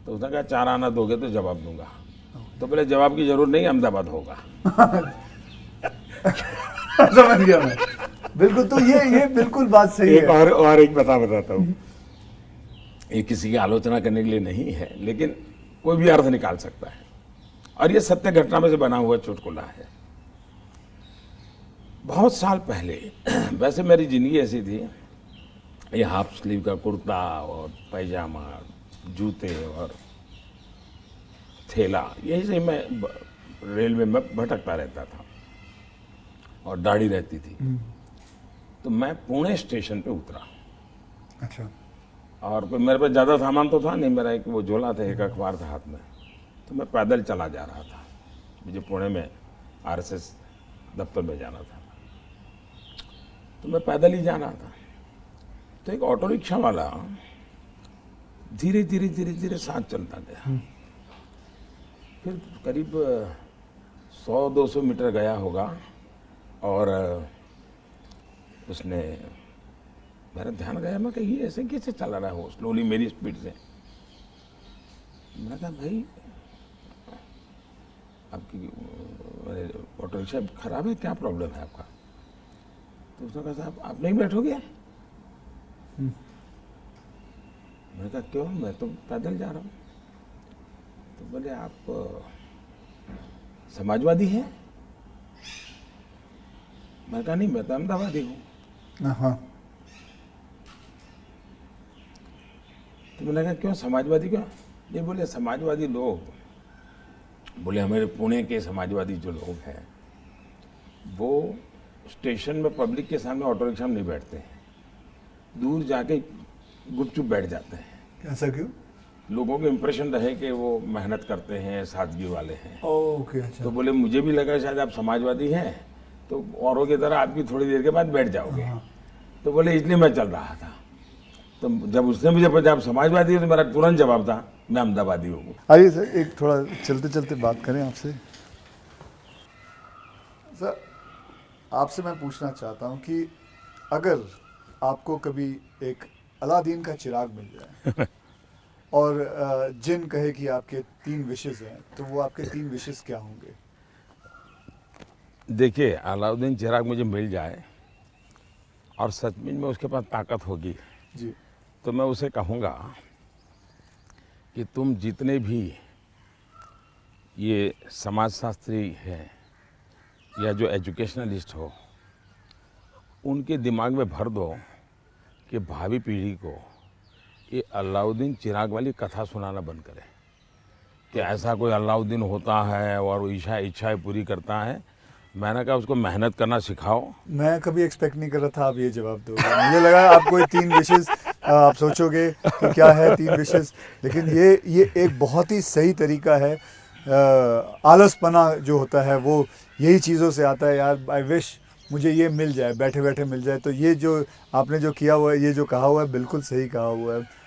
तो उसने कहा 4 आना दोगे तो जवाब दूंगा। तो बोले जवाब की जरूरत नहीं, अहमदाबाद होगा। समझ गया मैं, बिल्कुल। तो ये बिल्कुल बात सही एक है। और एक बताता हूँ, ये किसी की आलोचना करने के लिए नहीं है, लेकिन कोई भी अर्थ निकाल सकता है, और ये सत्य घटना में से बना हुआ चुटकुला है। बहुत साल पहले, वैसे मेरी जिंदगी ऐसी थी, ये हाफ स्लीव का कुर्ता और पैजामा, जूते और थैला, यही से मैं रेलवे में भटकता रहता था, और दाढ़ी रहती थी। तो मैं पुणे स्टेशन पे उतरा। अच्छा। और कोई मेरे पास ज़्यादा सामान तो था नहीं, मेरा एक वो झोला था, एक अखबार था हाथ में। तो मैं पैदल चला जा रहा था, मुझे पुणे में आरएसएस दफ्तर में जाना था। तो मैं पैदल ही जा रहा था। तो एक ऑटो रिक्शा वाला धीरे धीरे धीरे धीरे साथ चलता गया। फिर करीब 100-200 मीटर गया होगा, और उसने, मेरा ध्यान गया, मैं कही ऐसे कैसे चला रहा हो स्लोली मेरी स्पीड से। मैंने कहा भाई आपकी ऑटो रिक्शा खराब है, क्या प्रॉब्लम है आपका? तो उसने कहा साहब आप नहीं बैठोगे? मैंने कहा क्यों, मैं तो पैदल जा रहा हूँ। तो बोले आप समाजवादी हैं? मैंने कहा नहीं, मैं तो अहमदाबादी हूँ। हाँ। तो मैंने कहा क्यों समाजवादी क्यों? ये बोले समाजवादी लोग, बोले हमारे पुणे के समाजवादी जो लोग हैं वो स्टेशन में पब्लिक के सामने ऑटो रिक्शा में नहीं बैठते हैं, दूर जाके गुपचुप बैठ जाते हैं। ऐसा क्यों? लोगों को इम्प्रेशन रहे कि वो मेहनत करते हैं, सादगी वाले हैं। ओके, अच्छा। तो बोले मुझे भी लगा शायद आप समाजवादी हैं, तो औरों की तरह आप भी थोड़ी देर के बाद बैठ जाओगे। तो बोले इसलिए मैं चल रहा था। तो जब उसने मुझे पूछा आप समाजवादी हो, तो मेरा तुरंत जवाब था मैं अहमदाबादी हूँ। आइए सर, एक थोड़ा चलते चलते बात करें आपसे। सर, आपसे मैं पूछना चाहता हूँ कि अगर आपको कभी एक अलादीन का चिराग मिल जाए और जिन कहे कि आपके 3 विशेस हैं, तो वो आपके 3 विशेस क्या होंगे? देखिए, अलाउद्दीन चिराग मुझे मिल जाए और सचमुच में उसके पास ताकत होगी, जी। तो मैं उसे कहूँगा कि तुम जितने भी ये समाजशास्त्री हैं या जो एजुकेशनलिस्ट हो, उनके दिमाग में भर दो कि भावी पीढ़ी को ये अलाउद्दीन चिराग वाली कथा सुनाना बंद करें कि ऐसा कोई अलाउद्दीन होता है और वो इच्छाएं पूरी करता है। मैंने कहा उसको मेहनत करना सिखाओ। मैं कभी एक्सपेक्ट नहीं कर रहा था आप ये जवाब दोगे। मुझे लगा आपको ये 3 विशेस आप सोचोगे कि क्या है 3 विशेस, लेकिन ये एक बहुत ही सही तरीका है। आलसपना जो होता है वो यही चीज़ों से आता है। यार, आई विश मुझे ये मिल जाए, बैठे बैठे मिल जाए। तो ये जो आपने जो किया हुआ है, ये जो कहा हुआ है, बिल्कुल सही कहा हुआ है।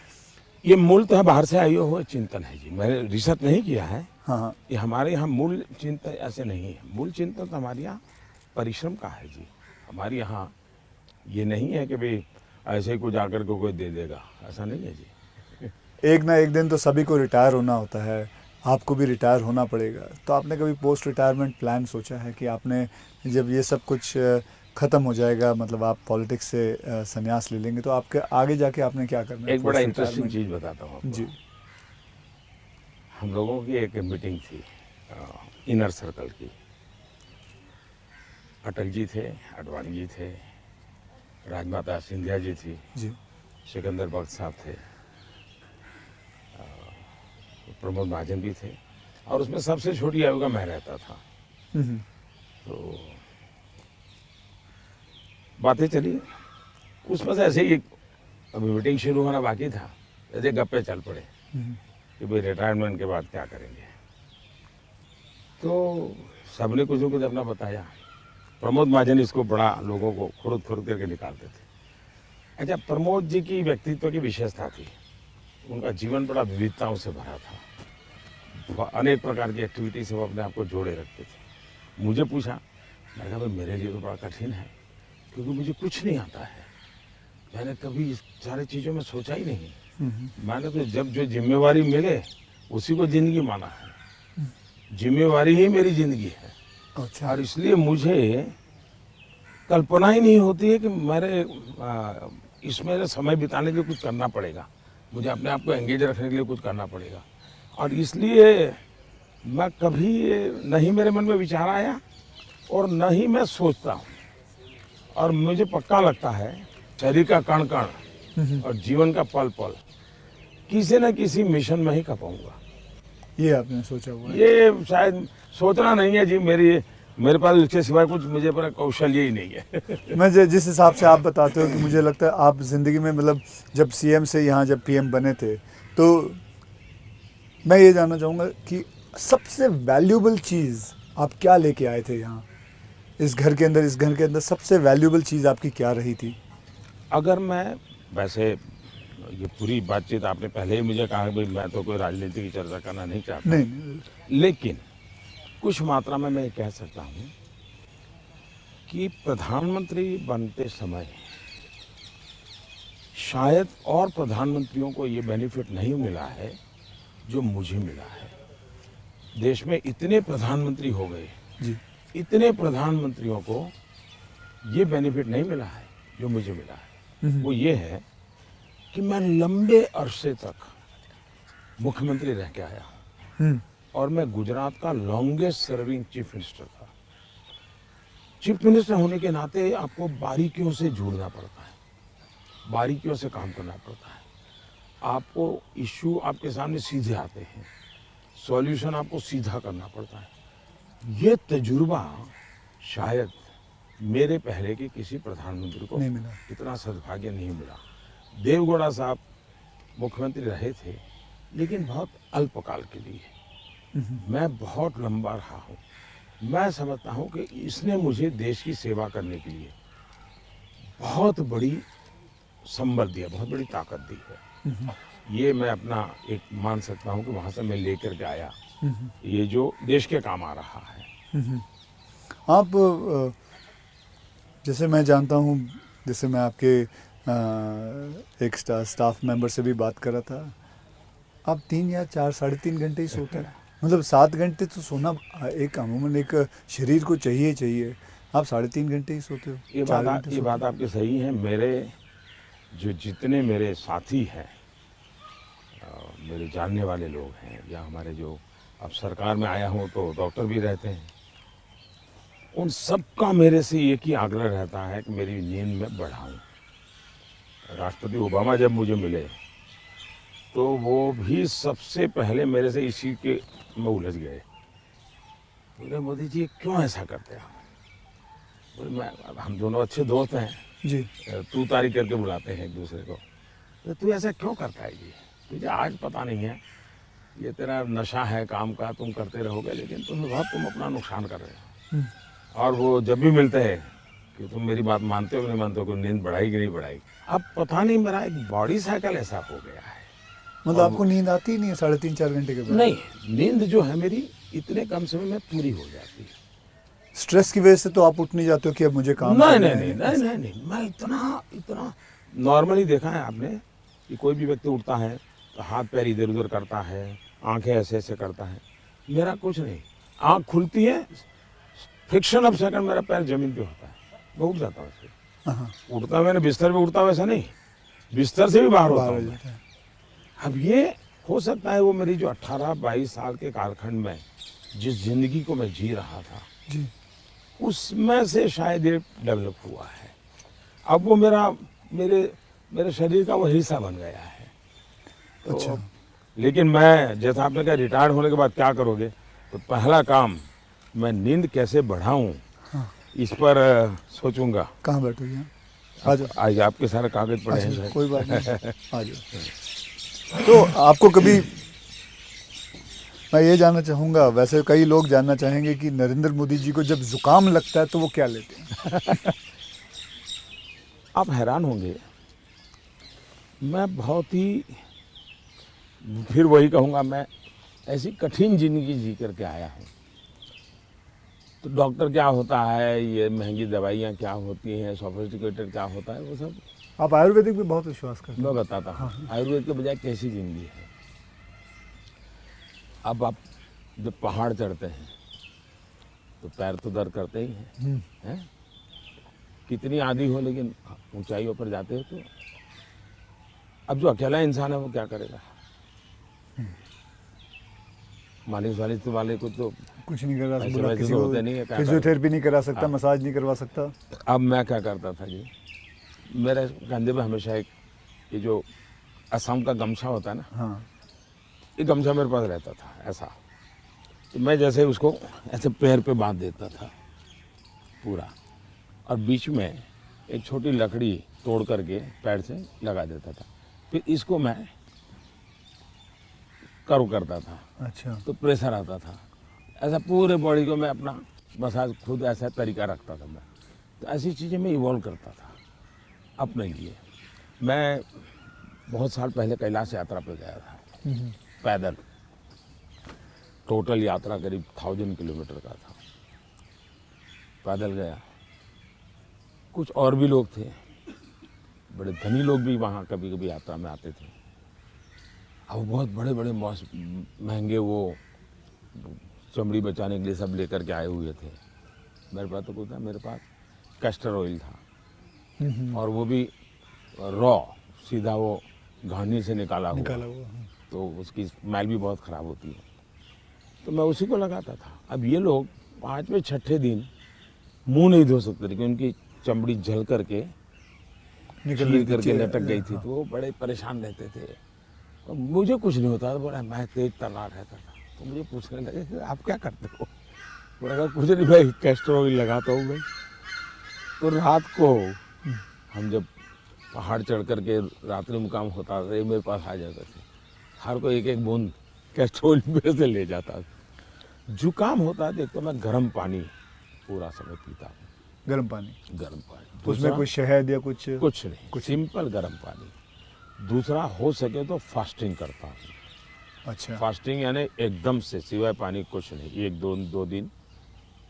ये मूल तो है बाहर से आए हुए चिंतन है जी, मैंने रिसर्च नहीं किया है। हाँ, हाँ। ये हमारे यहाँ मूल चिंतन ऐसे नहीं है। मूल चिंतन तो हमारे यहाँ परिश्रम का है जी। हमारे यहाँ ये नहीं है कि भाई ऐसे ही कुछ आकर के कोई दे देगा, ऐसा नहीं है जी। एक ना एक दिन तो सभी को रिटायर होना होता है, आपको भी रिटायर होना पड़ेगा। तो आपने कभी पोस्ट रिटायरमेंट प्लान सोचा है कि आपने जब ये सब कुछ ख़त्म हो जाएगा, मतलब आप पॉलिटिक्स से संन्यास ले लेंगे, तो आपके आगे जाके आपने क्या करना है? एक बड़ा पोस्ट इंटरेस्टिंग रिटायरमेंट। चीज़ बताता हूँ आपको। जी। हम लोगों की एक मीटिंग थी इनर सर्कल की। अटल जी थे, आडवाणी जी थे, राजमाता सिंधिया जी थी, जी। सिकंदर बख्श साहब थे, प्रमोद महाजन भी थे, और उसमें सबसे छोटी आयु का मैं रहता था। तो बातें चली, उसमें से ऐसे ही अभी मीटिंग शुरू होना बाकी था, ऐसे गप्पे चल पड़े कि भाई रिटायरमेंट के बाद क्या करेंगे। तो सबने कुछ न कुछ अपना बताया। प्रमोद महाजन इसको बड़ा लोगों को खुद करके निकालते थे। अच्छा, प्रमोद जी की व्यक्तित्व की विशेषता थी, उनका जीवन बड़ा विविधताओं से भरा था। अनेक प्रकार की एक्टिविटी से वो अपने आप को जोड़े रखते थे। मुझे पूछा, मैंने कहा भाई मेरे लिए तो बड़ा कठिन है, क्योंकि मुझे कुछ नहीं आता है। मैंने कभी इस सारी चीज़ों में सोचा ही नहीं। मैंने तो जब जो जिम्मेवारी मिले उसी को जिंदगी माना है। जिम्मेवारी ही मेरी जिंदगी है। अच्छा। और इसलिए मुझे कल्पना ही नहीं होती है कि मेरे इसमें समय बिताने के लिए कुछ करना पड़ेगा, मुझे अपने आप को एंगेज रखने के लिए कुछ करना पड़ेगा। और इसलिए मैं कभी नहीं मेरे मन में विचार आया और न ही मैं सोचता हूँ। और मुझे पक्का लगता है शरीर का कण कण और जीवन का पल पल किसी न किसी मिशन में ही खपाऊंगा। ये आपने सोचा हुआ है? ये शायद सोचना नहीं है जी, मेरे पास इसके सिवाय कुछ मुझे पर कौशल्य ही नहीं है। मैं जिस हिसाब से आप बताते हो कि मुझे लगता है आप ज़िंदगी में, मतलब जब सीएम से यहाँ जब पीएम बने थे, तो मैं ये जानना चाहूँगा कि सबसे वैल्यूबल चीज़ आप क्या लेके आए थे यहाँ, इस घर के अंदर सबसे वैल्यूबल चीज़ आपकी क्या रही थी? अगर मैं, वैसे ये पूरी बातचीत आपने पहले ही मुझे कहा कि भाई मैं तो कोई राजनीति की चर्चा करना नहीं चाहता, नहीं। लेकिन कुछ मात्रा में मैं कह सकता हूँ कि प्रधानमंत्री बनते समय शायद और प्रधानमंत्रियों को ये बेनिफिट नहीं मिला है जो मुझे मिला है। देश में इतने प्रधानमंत्री हो गए जी। इतने प्रधानमंत्रियों को ये बेनिफिट नहीं मिला है जो मुझे मिला है। वो ये है कि मैं लंबे अरसे तक मुख्यमंत्री रह के आया हूँ और मैं गुजरात का लॉन्गेस्ट सर्विंग चीफ मिनिस्टर था। चीफ मिनिस्टर होने के नाते आपको बारीकियों से जुड़ना पड़ता है, बारीकियों से काम करना पड़ता है। आपको इश्यू आपके सामने सीधे आते हैं, सॉल्यूशन आपको सीधा करना पड़ता है। ये तजुर्बा शायद मेरे पहले के किसी प्रधानमंत्री को नहीं मिला। इतना सद्भाग्य नहीं मिला। देवगौड़ा साहब मुख्यमंत्री रहे थे, लेकिन बहुत अल्पकाल के लिए। मैं बहुत लंबा रहा हूँ। मैं समझता हूँ कि इसने मुझे देश की सेवा करने के लिए बहुत बड़ी संबल दिया, बहुत बड़ी ताकत दी है। ये मैं अपना एक मान सकता हूँ कि वहाँ से मैं लेकर के आया, ये जो देश के काम आ रहा है। आप जैसे मैं जानता हूँ, जैसे मैं आपके एक स्टाफ मेंबर से भी बात कर रहा था, आप 3 या 4 साढ़े 3 घंटे ही सोते हैं। मतलब 7 घंटे तो सोना एक अमूमन एक शरीर को चाहिए चाहिए, आप 3.5 घंटे ही सोते हो। ये 4 बात घंटे ये बात आपकी सही है। मेरे जो जितने मेरे साथी हैं, मेरे जानने वाले लोग हैं, या हमारे जो अब सरकार में आया हूँ तो डॉक्टर भी रहते हैं, उन सबका मेरे से एक ही आग्रह रहता है कि मेरी नींद में बढ़ाऊं। राष्ट्रपति ओबामा जब मुझे मिले तो वो भी सबसे पहले मेरे से इस चीज़ के में उलझ गए। बोले मोदी जी क्यों ऐसा करते हैं आप? बोले मैं, हम दोनों अच्छे दोस्त हैं जी। तू तारी करके बुलाते हैं एक दूसरे को। तो तू ऐसा क्यों करता है जी? तुझे आज पता नहीं है, ये तेरा नशा है काम का, तुम करते रहोगे लेकिन तुम अपना नुकसान कर रहे हो। और वो जब भी मिलते हैं कि तुम मेरी बात मानते हो कि नहीं मानते हो, कि नींद बढ़ाई कि नहीं बढ़ाई। अब पता नहीं मेरा एक बॉडी साइकिल ऐसा हो गया है। मतलब आपको नींद आती ही नहीं है 3.5-4 घंटे के बाद? नहीं, नींद जो है मेरी इतने कम समय में पूरी हो जाती है। स्ट्रेस की वजह से तो आप उठ नहीं जाते हो कि अब मुझे काम नहीं करना नहीं है? नहीं नहीं नहीं, मैं इतना नॉर्मली देखा है आपने कि कोई भी व्यक्ति उठता है तो हाथ पैर इधर उधर करता है, आंखें ऐसे ऐसे करता है। मेरा कुछ नहीं, आंख खुलती है, फ्रिक्शन ऑफ सेकंड मेरा पैर जमीन पे होता है, मैं उठ जाता हूँ उससे। हाँ, उठता मैंने बिस्तर पे उठता वैसा नहीं, बिस्तर से भी बाहर होता बाहर हूँ हो मैं। जाता है। अब ये हो सकता है वो मेरी जो 18-22 साल के कालखंड में जिस जिंदगी को मैं जी रहा था जी। उसमें से शायद ये डेवलप हुआ है। अब वो मेरे शरीर का वो हिस्सा बन गया है। तो अच्छा। लेकिन मैं, जैसा आपने कहा रिटायर होने के बाद क्या करोगे, तो पहला काम मैं नींद कैसे बढ़ाऊं इस पर सोचूंगा। कहाँ बैठोगे आप? आ जाओ। आज आपके सारे कागज पड़े हैं अच्छा, शायद। कोई बात नहीं, आ जाओ। तो आपको कभी, मैं ये जानना चाहूँगा, वैसे कई लोग जानना चाहेंगे कि नरेंद्र मोदी जी को जब जुकाम लगता है तो वो क्या लेते हैं? आप हैरान होंगे, मैं बहुत ही, फिर वही कहूँगा, मैं ऐसी कठिन जिंदगी जी करके आया हूँ। तो डॉक्टर क्या होता है, ये महंगी दवाइयाँ क्या होती हैं, सोफिस्टिकेटेड क्या होता है, वो सब आप आयुर्वेदिक पे बहुत विश्वास करते मैं हैं? बताता हूँ। आयुर्वेद के बजाय कैसी जिंदगी है। अब आप जब पहाड़ चढ़ते हैं तो पैर तो दर्द करते ही हैं, कितनी आदि हो, लेकिन ऊंचाइयों पर जाते हो तो अब जो अकेला इंसान है वो क्या करेगा? मालिश वालिश वाले को तो कुछ नहीं कर रहा, पैसे बोला वैसे किसी तो को होते नहीं है, क्या फिजियोथेरेपी नहीं करा सकता, हाँ। मसाज नहीं करवा सकता। अब मैं क्या करता था जी, मेरे कंधे पे हमेशा एक ये जो असम का गमछा होता है ना, हाँ। ये गमछा मेरे पास रहता था ऐसा। तो मैं जैसे उसको ऐसे पैर पे बांध देता था पूरा, और बीच में एक छोटी लकड़ी तोड़ करके पैर से लगा देता था। फिर इसको मैं कर्व करता था अच्छा। तो प्रेशर आता था। ऐसा पूरे बॉडी को मैं अपना मसाज खुद ऐसा तरीका रखता था मैं। तो ऐसी चीज़ें मैं इवॉल्व करता था अपने लिए। मैं बहुत साल पहले कैलाश यात्रा पे गया था पैदल। टोटल यात्रा करीब 1000 किलोमीटर का था। पैदल गया। कुछ और भी लोग थे, बड़े धनी लोग भी वहाँ कभी कभी यात्रा में आते थे। अब बहुत बड़े बड़े महंगे वो चमड़ी बचाने के लिए सब लेकर के आए हुए थे। मेरे पास तो कुछ था, मेरे पास कैस्टर ऑयल था, और वो भी रॉ, सीधा वो घानी से निकाला हुआ। हाँ। तो उसकी स्मेल भी बहुत ख़राब होती है, तो मैं उसी को लगाता था। अब ये लोग 5वें 6ठे दिन मुंह नहीं धो सकते थे, क्योंकि उनकी चमड़ी जल करके चीर करके लटक गई थी। तो वो बड़े परेशान रहते थे। और मुझे कुछ नहीं होता था, बड़ा मैं तेज तर्रार रहता था। तो मुझे पूछने लगे कि आप क्या करते हो? मैंने कहा कुछ नहीं भाई, कैस्टर ऑयल लगाता हूँ मैं। तो रात को हम जब पहाड़ चढ़ करके रात्रि मुकाम होता था, ये मेरे पास आ जाते थे। हर कोई एक एक बूंद कैस्ट्रोल में से ले जाता था। जुकाम होता है तो मैं गर्म पानी पूरा समय पीता हूँ। गर्म पानी, गर्म पानी, उसमें दूसरा कोई शहद या कुछ? कुछ नहीं, सिंपल गर्म पानी। दूसरा, हो सके तो फास्टिंग करता हूँ। अच्छा। फास्टिंग यानी एकदम से सिवाय पानी कुछ नहीं, एक दो दिन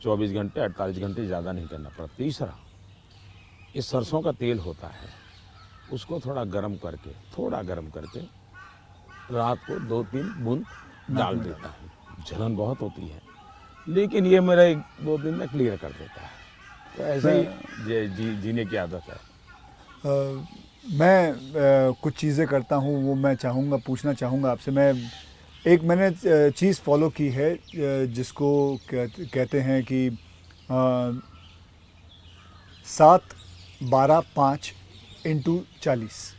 24 घंटे 48 घंटे ज़्यादा नहीं करना पड़ता। तीसरा, ये सरसों का तेल होता है, उसको थोड़ा गर्म करके रात को 2-3 बूंद डाल देता हूँ। जलन बहुत होती है, लेकिन ये मेरा 1-2 दिन में क्लियर कर देता है। तो ऐसे ही जीने की आदत है। मैं कुछ चीज़ें करता हूँ, वो मैं पूछना चाहूँगा आपसे। मैंने चीज़ फॉलो की है जिसको कहते हैं कि 7-12-5 × 40,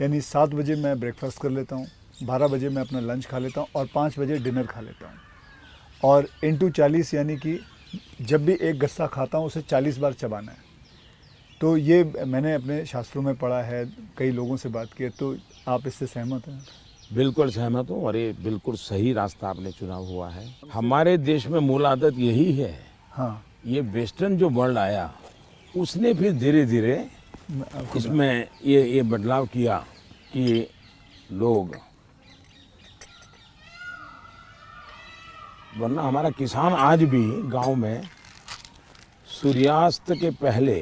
यानी 7 बजे मैं ब्रेकफास्ट कर लेता हूँ, 12 बजे मैं अपना लंच खा लेता हूँ और 5 बजे डिनर खा लेता हूँ। और × 40 यानी कि जब भी एक गस्सा खाता हूँ उसे 40 बार चबाना है। तो ये मैंने अपने शास्त्रों में पढ़ा है, कई लोगों से बात की है, तो आप इससे सहमत हैं? बिल्कुल सहमत हूँ, और ये बिल्कुल सही रास्ता आपने चुना हुआ है। हमारे देश में मूल आदत यही है। हाँ, ये वेस्टर्न जो वर्ल्ड आया, उसने फिर धीरे धीरे इसमें ये बदलाव किया कि लोग, वरना हमारा किसान आज भी गांव में सूर्यास्त के पहले,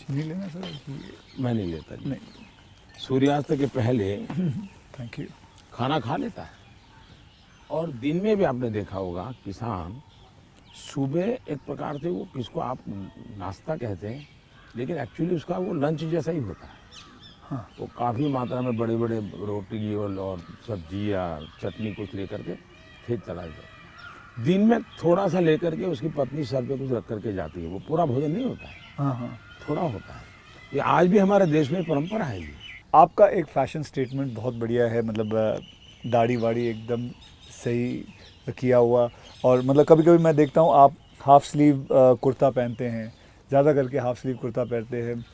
नहीं लेना सर? मैं नहीं लेता जी, नहीं, सूर्यास्त के पहले थैंक यू। खाना खा लेता है। और दिन में भी आपने देखा होगा, किसान सुबह एक प्रकार से, वो किसको आप नाश्ता कहते हैं, लेकिन एक्चुअली उसका वो लंच जैसा ही होता है। हाँ, वो काफ़ी मात्रा में बड़े बड़े रोटी और सब्जी या चटनी कुछ लेकर के खेत चला जाए। दिन में थोड़ा सा लेकर के उसकी पत्नी सर पे कुछ रख करके जाती है। वो पूरा भोजन नहीं होता है, हाँ, हाँ। थोड़ा होता है। ये आज भी हमारे देश में परंपरा है ये। आपका एक फैशन स्टेटमेंट बहुत बढ़िया है, मतलब दाढ़ी वाड़ी एकदम सही किया हुआ। और मतलब कभी कभी मैं देखता हूँ आप हाफ स्लीव कुर्ता पहनते हैं, ज़्यादा करके हाफ स्लीव कुर्ता पहनते हैं।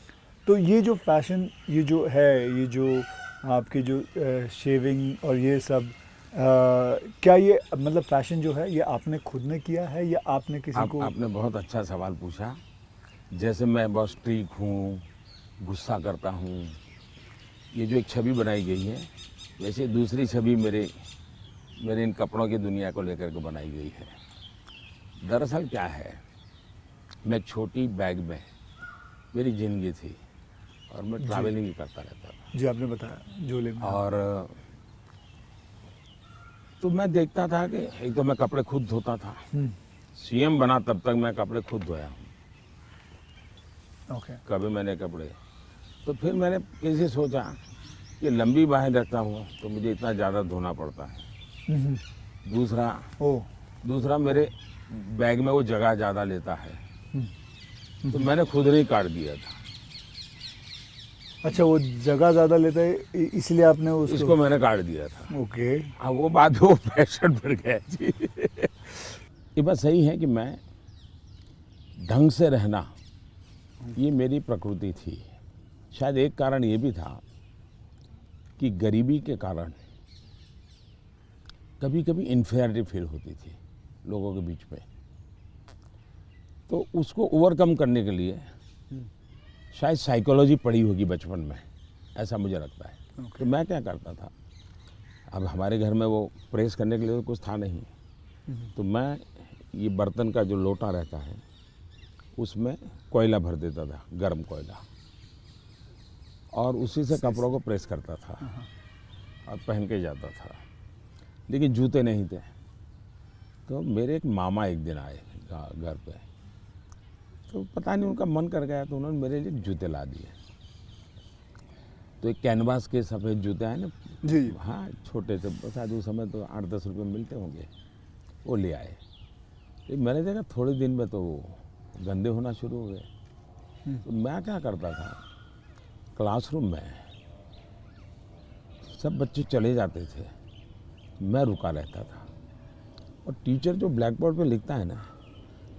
तो ये जो फैशन, ये जो है, ये जो आपकी जो शेविंग और ये सब, क्या ये मतलब फैशन जो है ये आपने खुद ने किया है या आपने किसी को? आपने बहुत अच्छा सवाल पूछा। जैसे मैं बहुत स्ट्रीक हूँ, गुस्सा करता हूँ, ये जो एक छवि बनाई गई है, वैसे दूसरी छवि मेरे इन कपड़ों की दुनिया को लेकर के बनाई गई है। दरअसल क्या है, मैं एक छोटी बैग में मेरी ज़िंदगी थी और मैं ट्रैवलिंग करता रहता था। जी, आपने बताया झोले में। और तो मैं देखता था कि एक तो मैं कपड़े खुद धोता था। सीएम बना तब तक मैं कपड़े खुद धोया हूँ। ओके। कभी मैंने कपड़े, तो फिर मैंने कैसे सोचा कि लंबी बाहें रखता हूँ तो मुझे इतना ज़्यादा धोना पड़ता है। दूसरा मेरे बैग में वो जगह ज़्यादा लेता है, तो मैंने खुद नहीं काट दिया था। अच्छा, वो जगह ज़्यादा लेता है इसलिए आपने इसको मैंने काट दिया था। ओके। अब वो बात वो फैशन पर गया जी। ये बात सही है कि मैं ढंग से रहना, ये मेरी प्रकृति थी। शायद एक कारण ये भी था कि गरीबी के कारण कभी कभी इन्फीरियरिटी फील होती थी लोगों के बीच में। तो उसको ओवरकम करने के लिए शायद साइकोलॉजी पढ़ी होगी बचपन में, ऐसा मुझे लगता है। तो मैं क्या करता था, अब हमारे घर में वो प्रेस करने के लिए तो कुछ था नहीं, तो मैं ये बर्तन का जो लोटा रहता है उसमें कोयला भर देता था, गर्म कोयला, और उसी से कपड़ों को प्रेस करता था और पहन के जाता था। लेकिन जूते नहीं थे। तो मेरे एक मामा एक दिन आए घर पे, तो पता नहीं उनका मन कर गया, तो उन्होंने मेरे लिए जूते ला दिए। तो एक कैनवास के सफ़ेद जूते हैं ना जी, हाँ, छोटे से, शायद उस समय तो 8-10 रुपये मिलते होंगे, वो ले आए। तो मैंने देखा थोड़े दिन में तो वो गंदे होना शुरू हो गए। तो मैं क्या करता था, क्लासरूम में सब बच्चे चले जाते थे, मैं रुका रहता था, और टीचर जो ब्लैक बोर्ड पे लिखता है ना,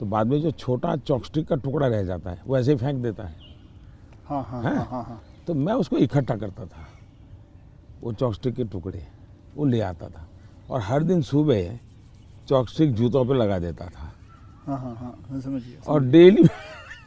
तो बाद में जो छोटा चॉपस्टिक का टुकड़ा रह जाता है वो ऐसे ही फेंक देता है। हाँ हाँ हाँ हाँ हाँ। तो मैं उसको इकट्ठा करता था, वो चॉपस्टिक के टुकड़े, वो ले आता था और हर दिन सुबह चॉपस्टिक जूतों पे लगा देता था। हाँ हाँ हाँ, मैं समझ गया। और डेली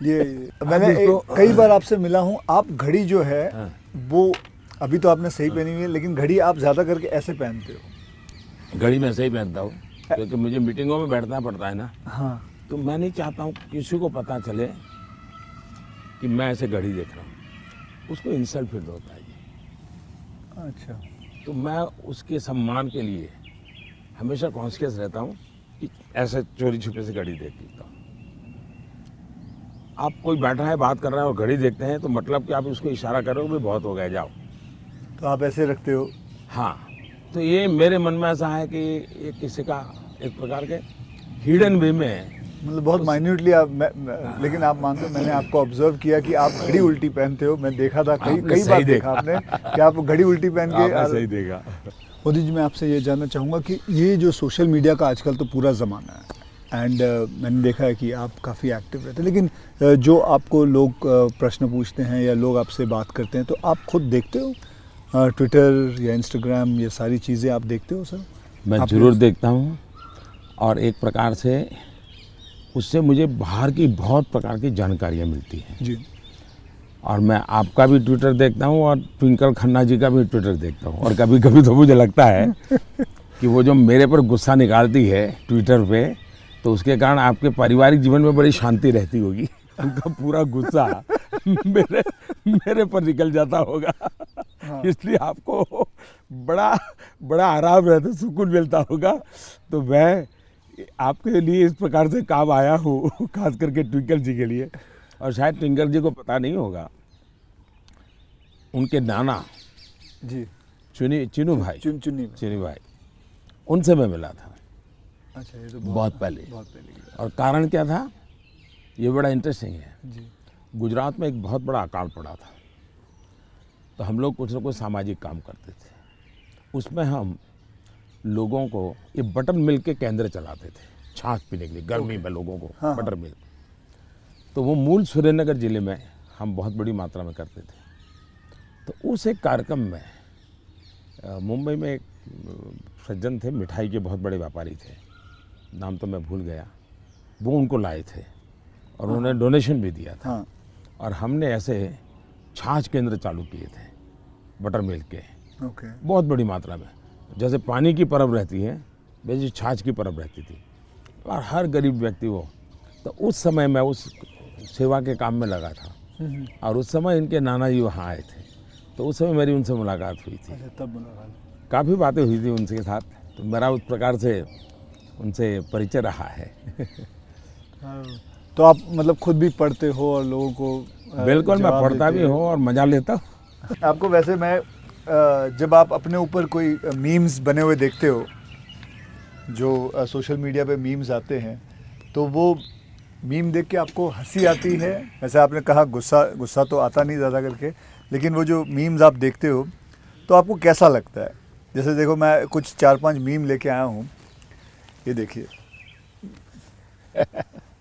ये मैंने कई बार आपसे मिला हूँ, आप घड़ी जो है हाँ। वो अभी तो आपने सही पहनी हुई है, लेकिन घड़ी आप ज़्यादा करके ऐसे पहनते हो। घड़ी मैं सही पहनता हूँ क्योंकि मुझे मीटिंगों में बैठना पड़ता है ना, हाँ, तो मैं नहीं चाहता हूँ किसी को पता चले कि मैं ऐसे घड़ी देख रहा हूँ, उसको इंसल्ट फील होता है जी। अच्छा। तो मैं उसके सम्मान के लिए हमेशा कॉन्शियस रहता हूँ कि ऐसे चोरी छुपे से घड़ी देख लेता हूँ। आप कोई बैठा है बात कर रहा है और घड़ी देखते हैं तो मतलब कि आप उसको इशारा करो भी बहुत हो गया जाओ। तो आप ऐसे रखते हो। हाँ, तो ये मेरे मन में ऐसा है कि ये किसी का एक प्रकार के हिडन वे में है। मतलब बहुत माइन्यूटली आप लेकिन आप मानते हो, मैंने आपको ऑब्जर्व किया कि आप घड़ी उल्टी पहनते हो। मैं देखा था कई आपने कई सही बार देखा। देखा आपने कि आप घड़ी उल्टी पहन के आपने सही देखा। मोदी जी, मैं आपसे ये जानना चाहूँगा कि ये जो सोशल मीडिया का आजकल तो पूरा ज़माना है, एंड मैंने देखा है कि आप काफ़ी एक्टिव रहते हैं, लेकिन जो आपको लोग प्रश्न पूछते हैं या लोग आपसे बात करते हैं, तो आप खुद देखते हो ट्विटर या इंस्टाग्राम, ये सारी चीज़ें आप देखते हो सर? मैं आप ज़रूर देखता हूँ और एक प्रकार से उससे मुझे बाहर की बहुत प्रकार की जानकारियाँ मिलती हैं जी। और मैं आपका भी ट्विटर देखता हूँ और ट्विंकल खन्ना जी का भी ट्विटर देखता हूँ। और कभी कभी तो मुझे लगता है कि वो जो मेरे पर गुस्सा निकालती है ट्विटर पे, तो उसके कारण आपके पारिवारिक जीवन में बड़ी शांति रहती होगी। उनका पूरा गुस्सा मेरे पर निकल जाता होगा। हाँ। इसलिए आपको बड़ा आराम रहता, सुकून मिलता होगा। तो मैं आपके लिए इस प्रकार से काम आया हूँ, खास करके ट्विंकल जी के लिए। और शायद ट्विंकल जी को पता नहीं होगा, उनके नाना जी। चिनू भाई, चुन्नी चिनू भाई, उनसे मैं मिला था। अच्छा, ये तो बहुत पहले। बहुत पहले की बात। और कारण क्या था, ये बड़ा इंटरेस्टिंग है। जी। गुजरात में एक बहुत बड़ा अकाल पड़ा था, तो हम लोग कुछ न कुछ सामाजिक काम करते थे। उसमें हम लोगों को ये बटर मिल्क के केंद्र चलाते थे, छाछ पीने के लिए गर्मी में लोगों को। हाँ, बटर मिल्क, तो वो मूल सुरेंद्रनगर जिले में हम बहुत बड़ी मात्रा में करते थे। तो उस एक कार्यक्रम में मुंबई में एक सज्जन थे, मिठाई के बहुत बड़े व्यापारी थे, नाम तो मैं भूल गया, वो उनको लाए थे और उन्होंने डोनेशन भी दिया था। हाँ। और हमने ऐसे छाछ केंद्र चालू किए थे बटर मिल्क के, ओके। बहुत बड़ी मात्रा में। जैसे पानी की परब रहती है वैसे छाछ की परब रहती थी और हर गरीब व्यक्ति वो। तो उस समय मैं उस सेवा के काम में लगा था और उस समय इनके नाना जी वहाँ आए थे, तो उस समय मेरी उनसे मुलाकात हुई थी। अच्छा, तब मुलाकात। काफ़ी बातें हुई थी उनके साथ, तो मेरा उस प्रकार से उनसे परिचय रहा है। तो आप मतलब खुद भी पढ़ते हो और लोगों को बिल्कुल, मैं जवाब पढ़ता देते भी हो? हूँ और मज़ा लेता हूँ। आपको वैसे मैं जब आप अपने ऊपर कोई मीम्स बने हुए देखते हो, जो सोशल मीडिया पे मीम्स आते हैं, तो वो मीम देख के आपको हंसी आती है? वैसे आपने कहा गुस्सा तो आता नहीं ज़्यादा करके, लेकिन वो जो मीम्स आप देखते हो तो आपको कैसा लगता है? जैसे देखो, मैं कुछ 4-5 मीम लेके आया हूँ, ये देखिए।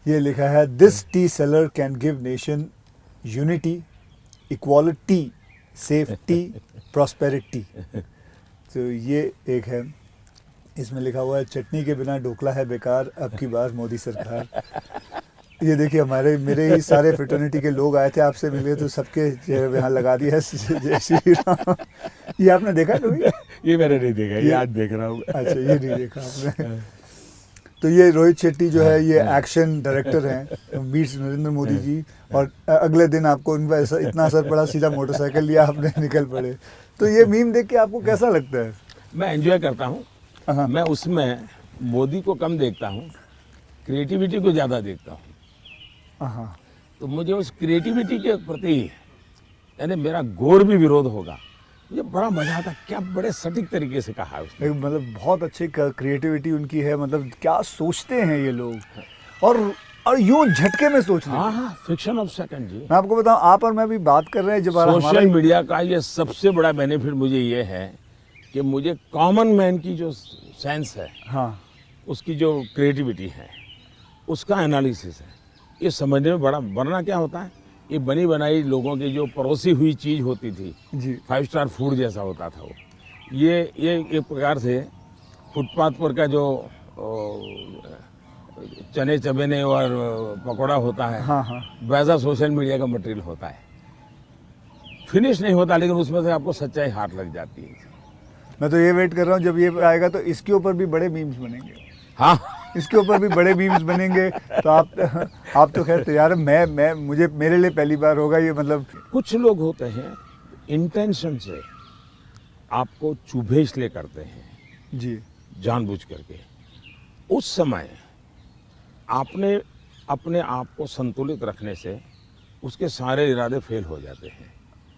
ये लिखा है, this T seller can give nation unity, equality, safety, prosperity. तो ये एक है। इसमें लिखा हुआ है, चटनी के बिना ढोकला है बेकार, अब की बार मोदी सरकार। ये देखिए, मेरे ही सारे फ्रेटर्निटी के लोग आए थे, आपसे मिले तो सबके चेहरे पे यहाँ लगा दिया है जय श्री राम। ये आपने देखा कभी? ये मैंने नहीं देखा, ये आज देख रहा हूँ। अच्छा, ये नहीं देखा आपने? तो ये रोहित शेट्टी जो है, ये एक्शन डायरेक्टर हैं, मीट्स नरेंद्र मोदी जी, और अगले दिन आपको उन पर इतना असर पड़ा, सीधा मोटरसाइकिल लिया आपने, निकल पड़े। तो ये मीम देख के आपको कैसा लगता है? मैं एंजॉय करता हूँ। मैं उसमें मोदी को कम देखता हूँ, क्रिएटिविटी को ज़्यादा देखता हूँ। हाँ। तो मुझे उस क्रिएटिविटी के प्रति, यानी मेरा घोर भी विरोध होगा, मुझे बड़ा मजा आता। क्या बड़े सटीक तरीके से कहा है उसने। मतलब बहुत अच्छी क्रिएटिविटी उनकी है, मतलब क्या सोचते हैं ये लोग, और यूं झटके में सोचते हैं। हाँ, फ्रिक्शन ऑफ सेकंड जी। मैं आपको बताऊं, आप और मैं भी बात कर रहे हैं, जब सोशल मीडिया का ये सबसे बड़ा बेनिफिट मुझे ये है कि मुझे कॉमन मैन की जो सेंस है, हाँ, उसकी जो क्रिएटिविटी है, उसका एनालिसिस है, ये समझने में बड़ा। वरना क्या होता है, ये बनी बनाई लोगों की जो परोसी हुई चीज़ होती थी, जी, 5 स्टार फूड जैसा होता था वो, ये एक प्रकार से फुटपाथ पर का जो चने चबेने और पकौड़ा होता है, हाँ हाँ, वैसा सोशल मीडिया का मटेरियल होता है। फिनिश नहीं होता, लेकिन उसमें से आपको सच्चाई हाथ लग जाती है। मैं तो ये वेट कर रहा हूँ जब ये आएगा तो इसके ऊपर भी बड़े मीम्स बनेंगे, हाँ, इसके ऊपर भी बड़े मीम्स बनेंगे। तो आप तो खैर तैयार है, मैं मुझे मेरे लिए पहली बार होगा ये, मतलब। कुछ लोग होते हैं इंटेंशन से आपको चुभे इसलिए करते हैं, जी जानबूझ करके। उस समय आपने अपने आप को संतुलित रखने से उसके सारे इरादे फेल हो जाते हैं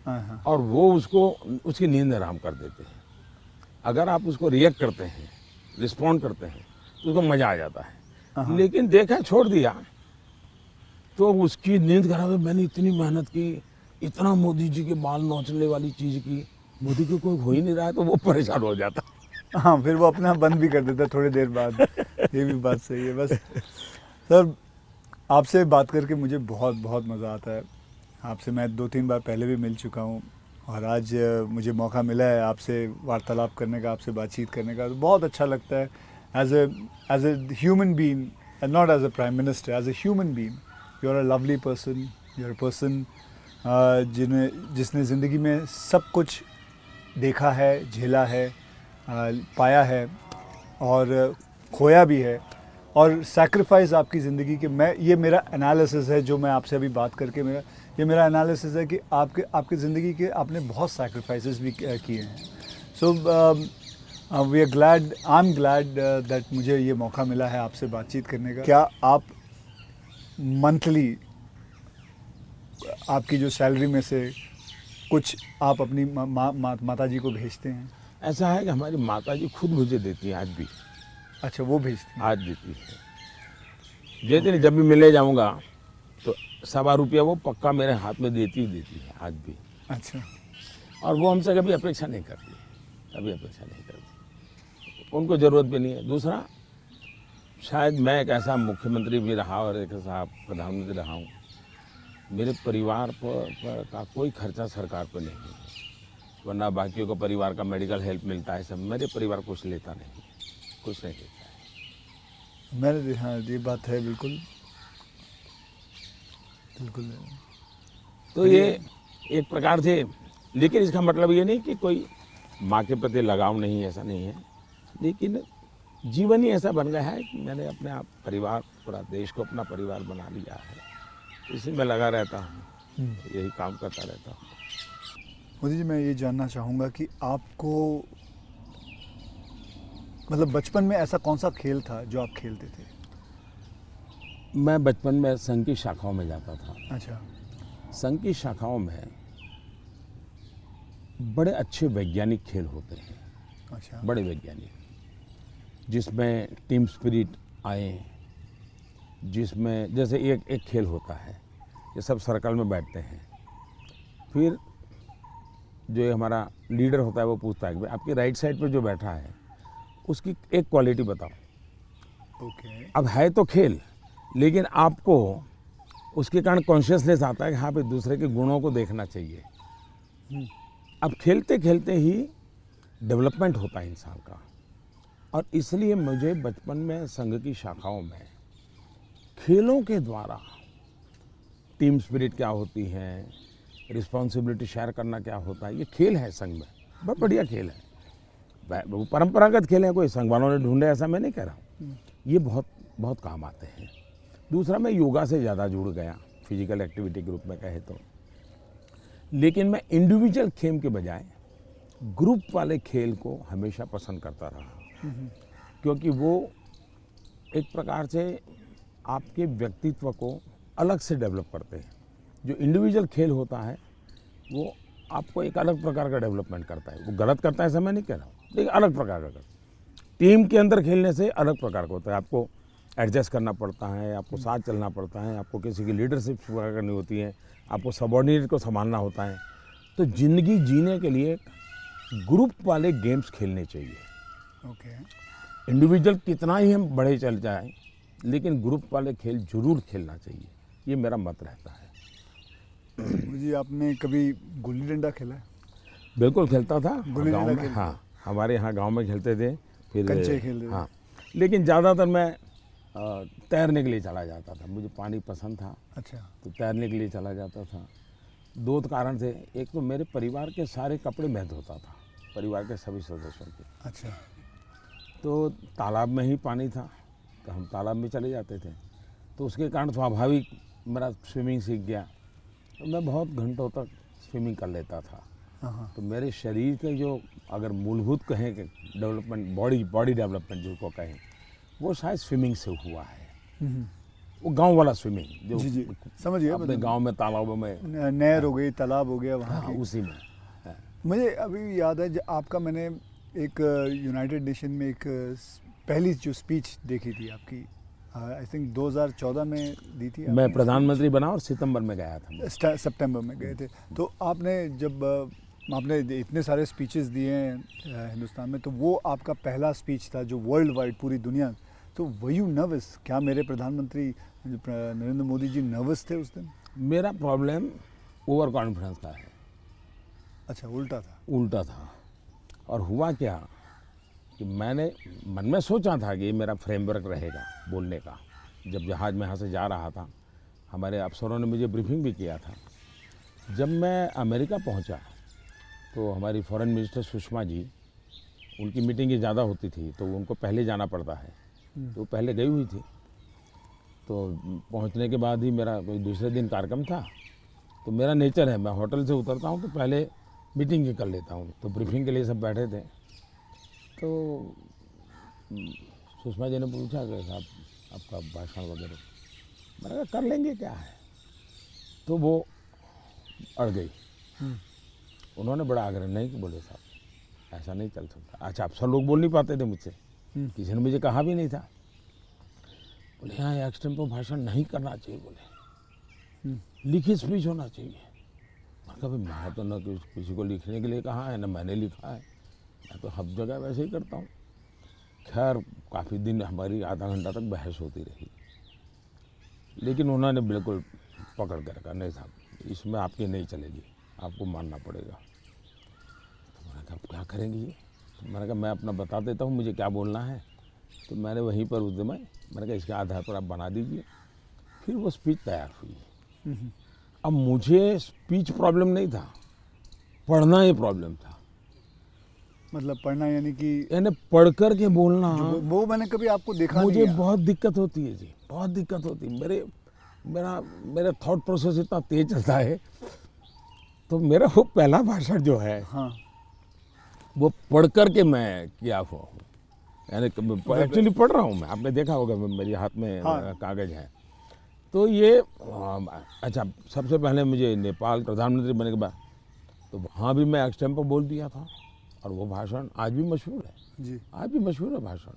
हाँ हाँ और वो उसकी नींद हराम कर देते हैं। अगर आप उसको रिएक्ट करते हैं, रिस्पॉन्ड करते हैं, तो उसको मजा आ जाता है। लेकिन देखा छोड़ दिया तो उसकी नींद खराब है। मैंने इतनी मेहनत की, इतना मोदी जी के बाल नोचने वाली चीज की, मोदी को कोई हो ही नहीं रहा है, तो वो परेशान हो जाता। हाँ, फिर वो अपना बंद भी कर देता है थोड़ी देर बाद। ये भी बात सही है। बस सर, आपसे बात करके मुझे बहुत बहुत मज़ा आता है। आपसे मैं 2-3 बार पहले भी मिल चुका हूँ और आज मुझे मौका मिला है आपसे वार्तालाप करने का, आपसे बातचीत करने का, तो बहुत अच्छा लगता है। As a human being and not as a prime minister, as a human being you are a lovely person, you are a person जिसने ज़िंदगी में सब कुछ देखा है, झेला है, पाया है और खोया भी है, और सैक्रिफाइस आपकी ज़िंदगी के, मैं ये मेरा एनालिसिस है जो मैं आपसे अभी बात करके मेरा एनालिसिस है कि आपकी ज़िंदगी के आपने बहुत सैक्रिफाइसेस भी किए हैं। So we are glad, I am glad that मुझे ये मौका मिला है आपसे बातचीत करने का। क्या आप मंथली आपकी जो सैलरी में से कुछ आप अपनी माता जी को भेजते हैं? ऐसा है कि हमारी माता जी खुद मुझे देती हैं आज भी। अच्छा, वो भेजती हैं? आज देती है, देती नहीं, जब भी मिलने जाऊंगा तो ₹1.25 वो पक्का मेरे हाथ में देती है आज भी। अच्छा, और वो हमसे कभी अपेक्षा नहीं करती, कभी अपेक्षा नहीं करती, उनको ज़रूरत भी नहीं है। दूसरा, शायद मैं एक ऐसा मुख्यमंत्री भी रहा और एक ऐसा प्रधानमंत्री रहा हूँ, मेरे परिवार पर का कोई खर्चा सरकार पर नहीं है, वरना बाकियों को परिवार का मेडिकल हेल्प मिलता है सब, मेरे परिवार कुछ लेता नहीं, कुछ नहीं लेता है। मैंने, हाँ ये बात है, बिल्कुल बिल्कुल। तो ये एक प्रकार से, लेकिन इसका मतलब ये नहीं कि कोई माँ के प्रति लगाव नहीं है, ऐसा नहीं है, लेकिन जीवन ही ऐसा बन गया है कि मैंने अपने आप परिवार, पूरा देश को अपना परिवार बना लिया है, इसी में लगा रहता हूँ, यही काम करता रहता हूँ। मोदी जी, मैं ये जानना चाहूँगा कि आपको, मतलब बचपन में ऐसा कौन सा खेल था जो आप खेलते थे? मैं बचपन में संघ की शाखाओं में जाता था। अच्छा। संघ की शाखाओं में बड़े अच्छे वैज्ञानिक खेल होते हैं। अच्छा। बड़े वैज्ञानिक, जिसमें टीम स्पिरिट आए, जिसमें जैसे एक खेल होता है, ये सब सर्कल में बैठते हैं, फिर जो ये हमारा लीडर होता है वो पूछता है कि आपकी राइट साइड पे जो बैठा है उसकी एक क्वालिटी बताओ। ओके। अब है तो खेल, लेकिन आपको उसके कारण कॉन्शियसनेस आता है कि हाँ भाई दूसरे के गुणों को देखना चाहिए। अब खेलते खेलते ही डेवलपमेंट होता है इंसान का, और इसलिए मुझे बचपन में संघ की शाखाओं में खेलों के द्वारा टीम स्पिरिट क्या होती है, रिस्पॉन्सिबिलिटी शेयर करना क्या होता है, ये खेल है संघ में, बहुत बढ़िया खेल है। वो परंपरागत खेल है, कोई संघ वालों ने ढूंढे ऐसा मैं नहीं कह रहा हूँ, ये बहुत बहुत काम आते हैं। दूसरा, मैं योगा से ज़्यादा जुड़ गया, फिजिकल एक्टिविटी के रूप में कहे तो, लेकिन मैं इंडिविजुअल खेल के बजाय ग्रुप वाले खेल को हमेशा पसंद करता रहा, क्योंकि वो एक प्रकार से आपके व्यक्तित्व को अलग से डेवलप करते हैं। जो इंडिविजुअल खेल होता है वो आपको एक अलग प्रकार का डेवलपमेंट करता है, वो गलत करता है ऐसा मैं नहीं कह रहा हूँ, लेकिन अलग प्रकार का करता है। टीम के अंदर खेलने से अलग प्रकार का होता है, आपको एडजस्ट करना पड़ता है, आपको साथ चलना पड़ता है, आपको किसी की लीडरशिप करनी होती है, आपको सबॉर्डिनेट को संभालना होता है। तो ज़िंदगी जीने के लिए ग्रुप वाले गेम्स खेलने चाहिए। ओके। इंडिविजुअल कितना ही हम बड़े चल जाएं, लेकिन ग्रुप वाले खेल जरूर खेलना चाहिए, ये मेरा मत रहता है। जी, आपने कभी गुल्ली डंडा खेला है? बिल्कुल खेलता था गुल्ली गाँव डंडा में। खेलते हाँ हमारे यहाँ गांव में खेलते थे, फिर कंचे खेलते थे। हाँ, लेकिन ज़्यादातर मैं तैरने के लिए चला जाता था, मुझे पानी पसंद था, अच्छा। तो तैरने के लिए चला जाता था। दो कारण थे, एक तो मेरे परिवार के सारे कपड़े मैं धोता था, परिवार के सभी सदस्यों के। अच्छा। तो तालाब में ही पानी था, तो हम तालाब में चले जाते थे, तो उसके कारण स्वाभाविक मेरा स्विमिंग सीख गया, तो मैं बहुत घंटों तक स्विमिंग कर लेता था। हाँ। तो मेरे शरीर के जो अगर मूलभूत कहें कि डेवलपमेंट, बॉडी डेवलपमेंट जिसको कहें, वो शायद स्विमिंग से हुआ है। वो गांव वाला स्विमिंग जो जी समझ गया। अपने गांव में तालाबों में, नहर हो गई, तालाब हो गया वहाँ हाँ, की। उसी में। मुझे अभी याद है आपका, मैंने एक यूनाइटेड नेशन में एक पहली जो स्पीच देखी थी आपकी, आई थिंक 2014 में दी थी मैं प्रधानमंत्री बना और सितंबर में गया था। सितंबर में गए थे। तो आपने जब आपने इतने सारे स्पीचेस दिए हैं हिंदुस्तान में, तो वो आपका पहला स्पीच था जो वर्ल्ड वाइड पूरी दुनिया। तो वर यू नर्वस? क्या मेरे प्रधानमंत्री नरेंद्र मोदी जी नर्वस थे उस दिन? मेरा प्रॉब्लम ओवर कॉन्फिडेंस का है। अच्छा, उल्टा था? उल्टा था। और हुआ क्या कि मैंने मन में सोचा था कि ये मेरा फ्रेमवर्क रहेगा बोलने का। जब जहाज़ में यहाँ से जा रहा था, हमारे अफसरों ने मुझे ब्रीफिंग भी किया था। जब मैं अमेरिका पहुँचा तो हमारी फॉरेन मिनिस्टर सुषमा जी, उनकी मीटिंगें ज़्यादा होती थी, तो उनको पहले जाना पड़ता है, तो पहले गई हुई थी। तो पहुँचने के बाद ही मेरा कोई दूसरे दिन कार्यक्रम था, तो मेरा नेचर है, मैं होटल से उतरता हूँ तो पहले मीटिंग कर लेता हूँ। तो ब्रीफिंग के लिए सब बैठे थे, तो सुषमा जी ने पूछा कि साहब आपका भाषण वगैरह, मैंने कहा कर लेंगे, क्या है। तो वो अड़ गई। उन्होंने बड़ा आग्रह नहीं कि बोले साहब ऐसा नहीं चल सकता। अच्छा, अफसर लोग बोल नहीं पाते थे मुझसे, किसी ने मुझे कहा भी नहीं था। बोले यहाँ एक्सटेम्पो भाषण नहीं करना चाहिए, बोले लिखित स्पीच होना चाहिए। मैंने कहा मैं तो न किसी को लिखने के लिए कहा है, न मैंने लिखा है, मैं तो हर जगह वैसे ही करता हूँ। खैर काफ़ी दिन हमारी आधा घंटा तक बहस होती रही, लेकिन उन्होंने बिल्कुल पकड़ कर कहा नहीं साहब इसमें आपकी नहीं चलेगी, आपको मानना पड़ेगा। तो मैंने कहा क्या करेंगे ये? तो मैंने कहा मैं अपना बता देता हूँ मुझे क्या बोलना है। तो मैंने वहीं पर उस समय मैंने कहा इसके आधार पर आप बना दीजिए। फिर वो स्पीच तैयार हुई। अब मुझे स्पीच प्रॉब्लम नहीं था, पढ़ना ही प्रॉब्लम था। मतलब पढ़ना यानी पढ़ कर के बोलना, वो मैंने कभी आपको देखा मुझे नहीं। बहुत दिक्कत होती है जी, बहुत दिक्कत होती है। मेरा थॉट प्रोसेस इतना तेज चलता है। तो मेरा वो पहला भाषण जो है, हाँ, वो पढ़ कर के मैं किया हुआ हूँ, यानी एक्चुअली पढ़ रहा हूँ मैं। आपने देखा होगा मेरे हाथ में कागज है। तो ये अच्छा, सबसे पहले मुझे नेपाल प्रधानमंत्री बनने के बाद तो वहाँ भी मैं एक्सटेम्पो बोल दिया था, और वो भाषण आज भी मशहूर है जी। आज भी मशहूर है भाषण।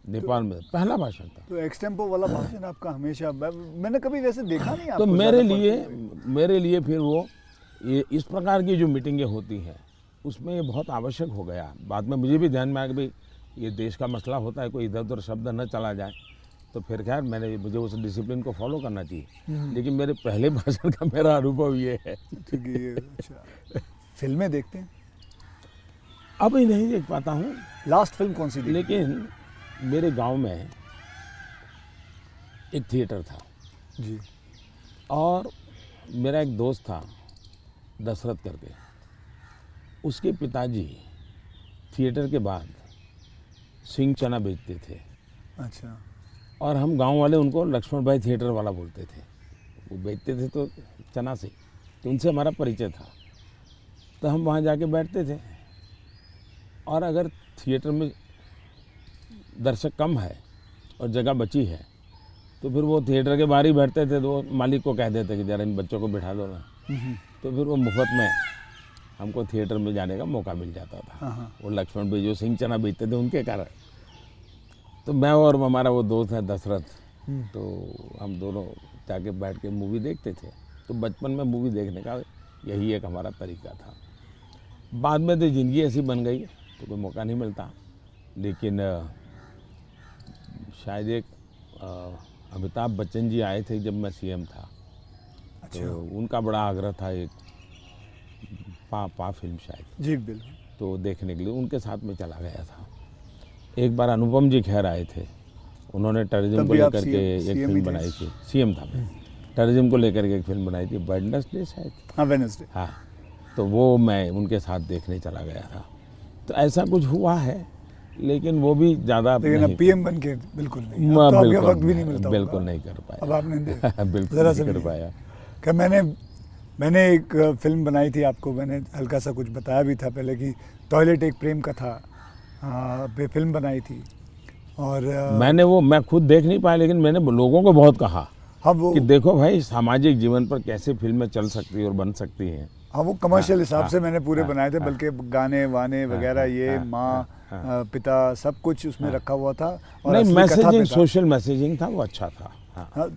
नेपाल में पहला भाषण था। तो एक्सटेम्पो वाला भाषण आपका हमेशा, मैंने कभी वैसे देखा नहीं तो आपको। मेरे लिए फिर वो ये इस प्रकार की जो मीटिंगें होती हैं उसमें ये बहुत आवश्यक हो गया। बाद में मुझे भी ध्यान में आया कि भाई ये देश का मसला होता है, कोई इधर उधर शब्द न चला जाए। तो फिर खैर मुझे उस डिसिप्लिन को फॉलो करना चाहिए। लेकिन मेरे पहले भाषण का मेरा अनुभव ये है। ठीक है, ये अच्छा। फिल्में देखते हैं? अभी नहीं देख पाता हूँ। लास्ट फिल्म कौन सी देखी? लेकिन मेरे गांव में एक थिएटर था जी। और मेरा एक दोस्त था दशरथ करके, उसके पिताजी थिएटर के बाद सिंह चना बेचते थे। अच्छा। और हम गांव वाले उनको लक्ष्मण भाई थिएटर वाला बोलते थे। वो बेचते थे तो चना से, तो उनसे हमारा परिचय था। तो हम वहाँ जाके बैठते थे, और अगर थिएटर में दर्शक कम है और जगह बची है तो फिर वो थिएटर के बाहर ही बैठते थे। तो वो मालिक को कह देते कि ज़रा इन बच्चों को बिठा दो ना। तो फिर वो मुफ्त में हमको थिएटर में जाने का मौका मिल जाता था। वो लक्ष्मण भाई जो सिंह चना बेचते थे उनके कारण। तो मैं और हमारा वो दोस्त है दशरथ, तो हम दोनों जाके बैठ के मूवी देखते थे। तो बचपन में मूवी देखने का यही एक हमारा तरीका था। बाद में तो ज़िंदगी ऐसी बन गई तो कोई मौका नहीं मिलता। लेकिन शायद एक अमिताभ बच्चन जी आए थे जब मैं सीएम था। अच्छा। तो उनका बड़ा आग्रह था एक पा फिल्म शायद। जी बिल्कुल। तो देखने के लिए उनके साथ में चला गया था। एक बार अनुपम जी खेर आए थे, उन्होंने टेररिज्म को लेकर के एक फिल्म बनाई थी, सीएम था मैं, टेररिज्म को लेकर के एक फिल्म बनाई थी, वेडनेसडे शायद, हाँ वेडनेसडे, हाँ, तो वो मैं उनके साथ देखने चला गया था। तो ऐसा कुछ हुआ है, लेकिन वो भी ज़्यादा लेकिन अब पीएम बन के बिल्कुल नहीं, अब तो आपके वक्त भी नहीं मिलता, बिल्कुल नहीं कर पाया, अब आपने बिल्कुल ज़रा नहीं सा कर पाया। कि मैंने एक फिल्म बनाई थी, आपको मैंने हल्का सा कुछ बताया भी था पहले कि टॉयलेट एक प्रेम कथा पे फिल्म बनाई थी, और मैं खुद देख नहीं पाया, लेकिन मैंने लोगों को बहुत कहा हाँ वो कि देखो भाई सामाजिक जीवन पर कैसे फिल्में चल सकती है और बन सकती हैं। हाँ वो कमर्शियल हिसाब से मैंने पूरे बनाए थे, बल्कि गाने वाने वगैरह ये माँ पिता सब कुछ उसमें रखा हुआ था, और नहीं, असली कथा पे मैसेजिंग, था। सोशल मैसेजिंग था, वो अच्छा था। हाँ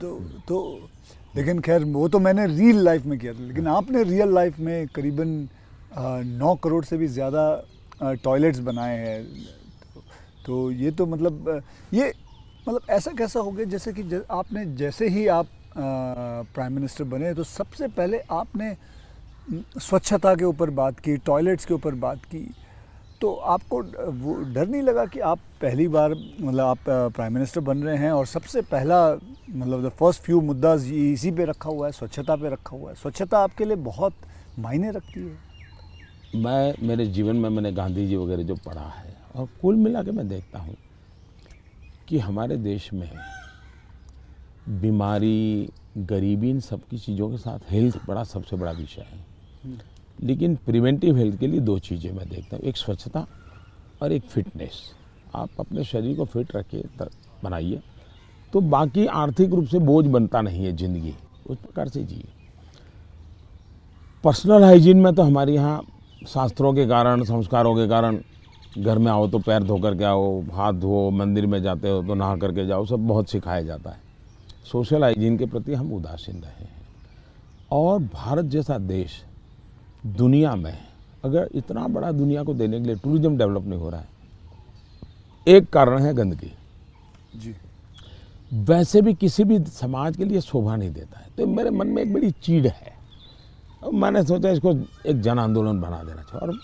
तो लेकिन खैर वो तो मैंने रियल लाइफ में किया था, लेकिन आपने रियल लाइफ में करीबन 9 करोड़ से भी ज़्यादा टॉयलेट्स बनाए हैं, तो ये तो मतलब ऐसा कैसा हो गया जैसे कि आपने जैसे ही आप प्राइम मिनिस्टर बने तो सबसे पहले आपने स्वच्छता के ऊपर बात की, टॉयलेट्स के ऊपर बात की, तो आपको वो डर नहीं लगा कि आप पहली बार मतलब आप प्राइम मिनिस्टर बन रहे हैं और सबसे पहला मतलब द फर्स्ट फ्यू मुद्दा इसी पे रखा हुआ है, स्वच्छता पे रखा हुआ है? स्वच्छता आपके लिए बहुत मायने रखती है। मैं मेरे जीवन में मैंने गांधी जी वगैरह जो पढ़ा है, और कुल मिला के मैं देखता हूँ कि हमारे देश में बीमारी, गरीबी, इन सब की चीज़ों के साथ हेल्थ बड़ा सबसे बड़ा विषय है। लेकिन प्रिवेंटिव हेल्थ के लिए 2 चीज़ें मैं देखता हूँ, एक स्वच्छता और एक फिटनेस। आप अपने शरीर को फिट रखिए, बनाइए, तो बाकी आर्थिक रूप से बोझ बनता नहीं है ज़िंदगी, उस प्रकार से जिए। पर्सनल हाइजीन में तो हमारे यहाँ शास्त्रों के कारण, संस्कारों के कारण, घर में आओ तो पैर धो करके आओ, हाथ धो, मंदिर में जाते हो तो नहा करके जाओ, सब बहुत सिखाया जाता है। सोशल हाइजीन के प्रति हम उदासीन रहे हैं। और भारत जैसा देश दुनिया में, अगर इतना बड़ा दुनिया को देने के लिए टूरिज्म डेवलप नहीं हो रहा है, एक कारण है गंदगी जी। वैसे भी किसी भी समाज के लिए शोभा नहीं देता है। तो मेरे मन में एक बड़ी चीड़ है, और मैंने सोचा इसको एक जन आंदोलन बना देना चाहिए, और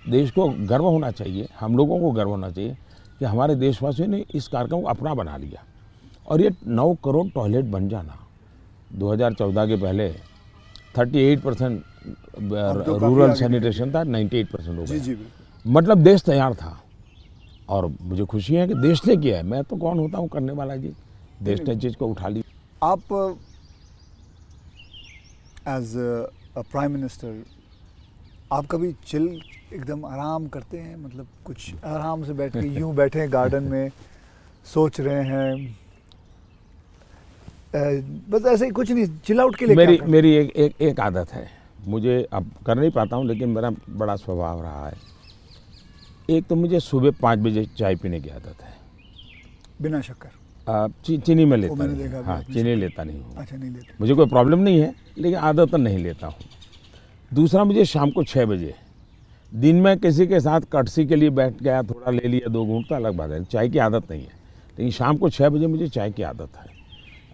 देश को गर्व होना चाहिए, हम लोगों को गर्व होना चाहिए कि हमारे देशवासियों ने इस कार्यक्रम को अपना बना लिया। और ये 9 करोड़ टॉयलेट बन जाना, 2014 के पहले 38% रूरल सैनिटेशन था, 98% हो गया। जी, मतलब देश तैयार था, और मुझे खुशी है कि देश ने किया है। मैं तो कौन होता हूँ करने वाला जी, देश ने चीज़ को उठा ली। आप एज अ प्राइम मिनिस्टर आप कभी चिल एकदम आराम करते हैं, मतलब कुछ आराम से बैठ के यूं बैठे हैं गार्डन में सोच रहे हैं, बस ऐसे ही कुछ नहीं, चिल आउट के लिए मेरी एक आदत है, मुझे अब कर नहीं पाता हूँ, लेकिन मेरा बड़ा स्वभाव रहा है। एक तो मुझे सुबह 5 बजे चाय पीने की आदत है, बिना शक्कर। चीनी में लेता नहीं, हाँ चीनी लेता नहीं हूँ। अच्छा, नहीं लेते? मुझे कोई प्रॉब्लम नहीं है, लेकिन आदत नहीं लेता हूँ। दूसरा, मुझे शाम को 6 बजे, दिन में किसी के साथ कटसी के लिए बैठ गया, थोड़ा ले लिया 2 घूंट, तो अलग बात है, चाय की आदत नहीं है। लेकिन शाम को 6 बजे मुझे चाय की आदत है,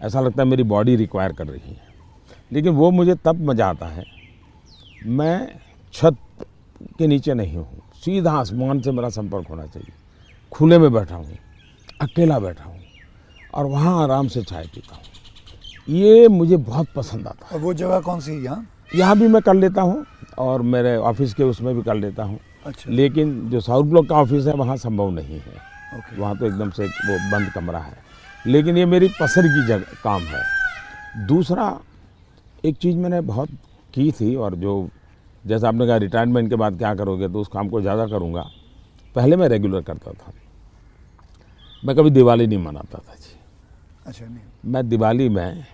ऐसा लगता है मेरी बॉडी रिक्वायर कर रही है। लेकिन वो मुझे तब मज़ा आता है, मैं छत के नीचे नहीं हूँ, सीधा आसमान से मेरा संपर्क होना चाहिए, खुले में बैठा हूँ, अकेला बैठा हूँ, और वहाँ आराम से चाय पीता हूँ। ये मुझे बहुत पसंद आता है। और वो जगह कौन सी है? यहाँ यहाँ भी मैं कर लेता हूँ, और मेरे ऑफिस के उसमें भी कर लेता हूँ। अच्छा। लेकिन जो साउथ ब्लॉक का ऑफिस है वहाँ संभव नहीं है। ओके। वहाँ तो एकदम से वो बंद कमरा है, लेकिन ये मेरी पसंद की जगह काम है। दूसरा, एक चीज़ मैंने बहुत की थी, और जो जैसा आपने कहा रिटायरमेंट के बाद क्या करोगे, तो उस काम को ज़्यादा करूँगा। पहले मैं रेगुलर करता था, मैं कभी दिवाली नहीं मनाता था जी। अच्छा। नहीं, मैं दिवाली में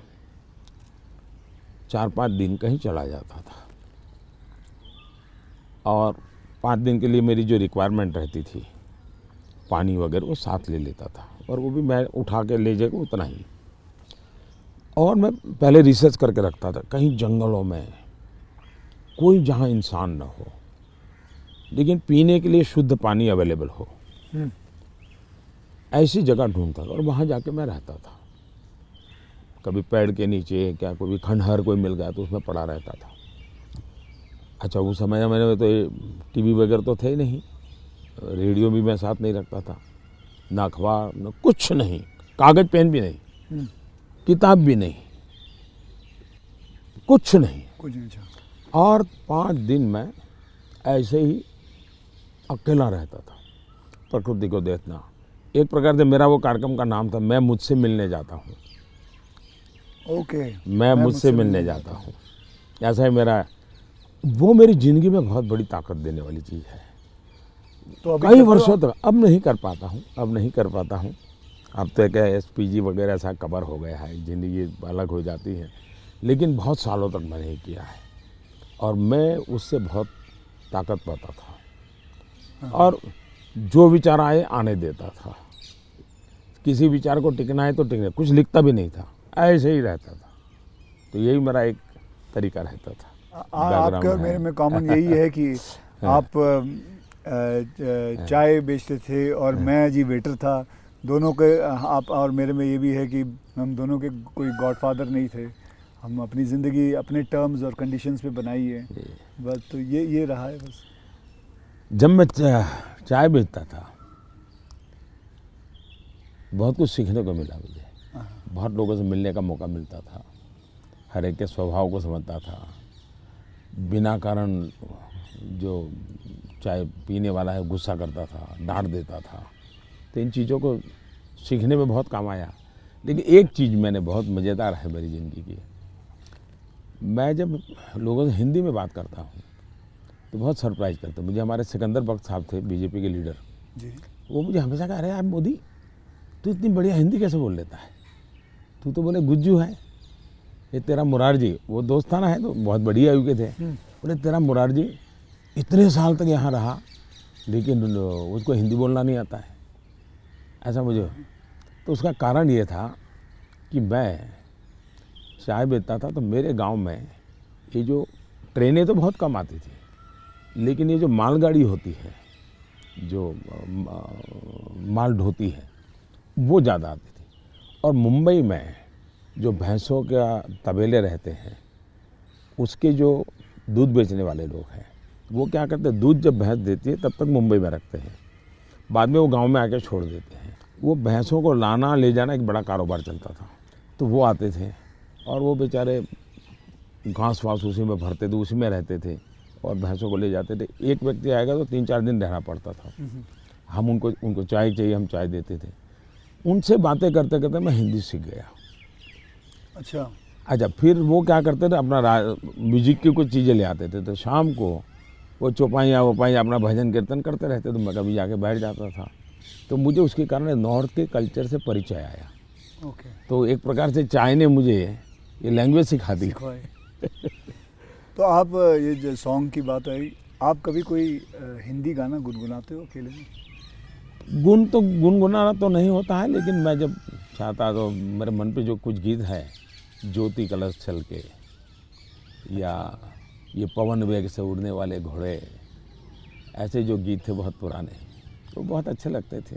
4-5 दिन कहीं चला जाता था, और 5 दिन के लिए मेरी जो रिक्वायरमेंट रहती थी, पानी वगैरह वो साथ ले लेता था, और वो भी मैं उठा के ले जाकर उतना ही। और मैं पहले रिसर्च करके रखता था, कहीं जंगलों में कोई जहाँ इंसान न हो, लेकिन पीने के लिए शुद्ध पानी अवेलेबल हो, ऐसी जगह ढूंढता था, और वहाँ जाके मैं रहता था। कभी पेड़ के नीचे, क्या कोई खंडहर कोई मिल गया तो उसमें पड़ा रहता था। अच्छा उस समय में तो टीवी वगैरह तो थे ही नहीं, रेडियो भी मैं साथ नहीं रखता था, ना अखबार न कुछ नहीं, कागज पेन भी नहीं, किताब भी नहीं, कुछ नहीं। कुछ नहीं। अच्छा। और 5 दिन मैं ऐसे ही अकेला रहता था, प्रकृति को देखना। एक प्रकार से मेरा वो कार्यक्रम का नाम था, मैं मुझसे मिलने जाता हूँ। ओके। मैं मुझसे मिलने जाता हूँ, ऐसा ही मेरा, वो मेरी ज़िंदगी में बहुत बड़ी ताकत देने वाली चीज़ है। तो अभी कई वर्षों तक अब नहीं कर पाता हूँ, अब तो क्या SPG वगैरह ऐसा कवर हो गया है, ज़िंदगी अलग हो जाती है, लेकिन बहुत सालों तक मैंने ही किया है और मैं उससे बहुत ताकत पाता था। और जो विचार आए आने देता था, किसी विचार को टिकना है तो टिकना, कुछ लिखता भी नहीं था, ऐसे ही रहता था। तो यही मेरा एक तरीका रहता था। आपका और मेरे में कॉमन यही है कि आप चाय बेचते थे और मैं जी वेटर था। दोनों के आप और मेरे में ये भी है कि हम दोनों के कोई गॉडफादर नहीं थे, हम अपनी ज़िंदगी अपने टर्म्स और कंडीशंस पे बनाई है बस। तो ये रहा है बस। जब मैं चाय बेचता था बहुत कुछ सीखने को मिला मुझे, बहुत लोगों से मिलने का मौका मिलता था, हर एक के स्वभाव को समझता था। बिना कारण जो चाय पीने वाला है गुस्सा करता था, डांट देता था, तो इन चीज़ों को सीखने में बहुत काम आया। लेकिन एक चीज़ मैंने बहुत मज़ेदार है मेरी ज़िंदगी की, मैं जब लोगों से हिंदी में बात करता हूँ तो बहुत सरप्राइज करते। मुझे हमारे सिकंदर बख्श साहब थे, बीजेपी के लीडर जी। वो मुझे हमेशा कह रहे हैं, यार मोदी तू इतनी बढ़िया हिंदी कैसे बोल लेता है, तू तो बोले गुज्जू है। ये तेरा मुरारजी, वो दोस्ताना है तो बहुत बढ़िया आयु के थे, बोले तेरा मुरारजी इतने साल तक यहाँ रहा लेकिन उसको हिंदी बोलना नहीं आता है, ऐसा मुझे। तो उसका कारण ये था कि मैं चाय बेचता था तो मेरे गांव में ये जो ट्रेनें तो बहुत कम आती थी, लेकिन ये जो मालगाड़ी होती है, जो माल ढोती है, वो ज़्यादा आती थी। और मुंबई में जो भैंसों का तबेले रहते हैं, उसके जो दूध बेचने वाले लोग हैं वो क्या करते हैं, दूध जब भैंस देती है तब तक मुंबई में रखते हैं, बाद में वो गांव में आके छोड़ देते हैं। वो भैंसों को लाना ले जाना एक बड़ा कारोबार चलता था। तो वो आते थे और वो बेचारे घास वास उसी में भरते थे, उसी में रहते थे और भैंसों को ले जाते थे। एक व्यक्ति आएगा तो 3-4 दिन रहना पड़ता था। हम उनको चाय चाहिए, हम चाय देते थे। उनसे बातें करते करते मैं हिंदी सीख गया। अच्छा, फिर वो क्या करते थे, अपना म्यूजिक की कुछ चीज़ें ले आते थे, तो शाम को वो चौपाइयाँ अपना भजन कीर्तन करते रहते, तो मैं कभी जाके बैठ जाता था। तो मुझे उसके कारण नॉर्थ के कल्चर से परिचय आया। ओके। तो एक प्रकार से चाय ने मुझे ये लैंग्वेज सिखा दी। तो आप ये जो सॉन्ग की बात आई, आप कभी कोई हिंदी गाना गुनगुनाते हो अकेले में? गुनगुनाना तो नहीं होता है, लेकिन मैं जब चाहता तो मेरे मन पे जो कुछ गीत है, ज्योति कलश छल के, या ये पवन वेग से उड़ने वाले घोड़े, ऐसे जो गीत थे बहुत पुराने, तो बहुत अच्छे लगते थे।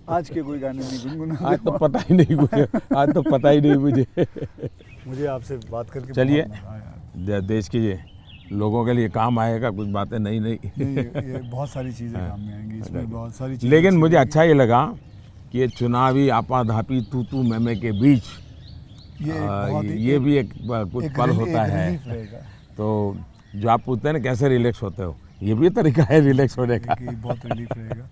आज के कोई गाने नहीं गुनगुनाते? आज तो पता ही नहीं मुझे, आज तो पता ही नहीं मुझे आपसे बात करके चलिए, बहुत मज़ा आया। देश के लोगों के लिए काम आएगा कुछ बातें नई ये बहुत सारी चीज़ें काम में आएंगी, इसमें बहुत सारी चीज़ें। लेकिन मुझे अच्छा ये लगा कि ये चुनावी आपाधापी तू मैमे के बीच ये भी एक कुछ पल होता है। तो जो आप पूछते हैं ना कैसे रिलैक्स होते हो, ये भी तरीका है रिलैक्स होने का। बहुत रिलीफ रहेगा।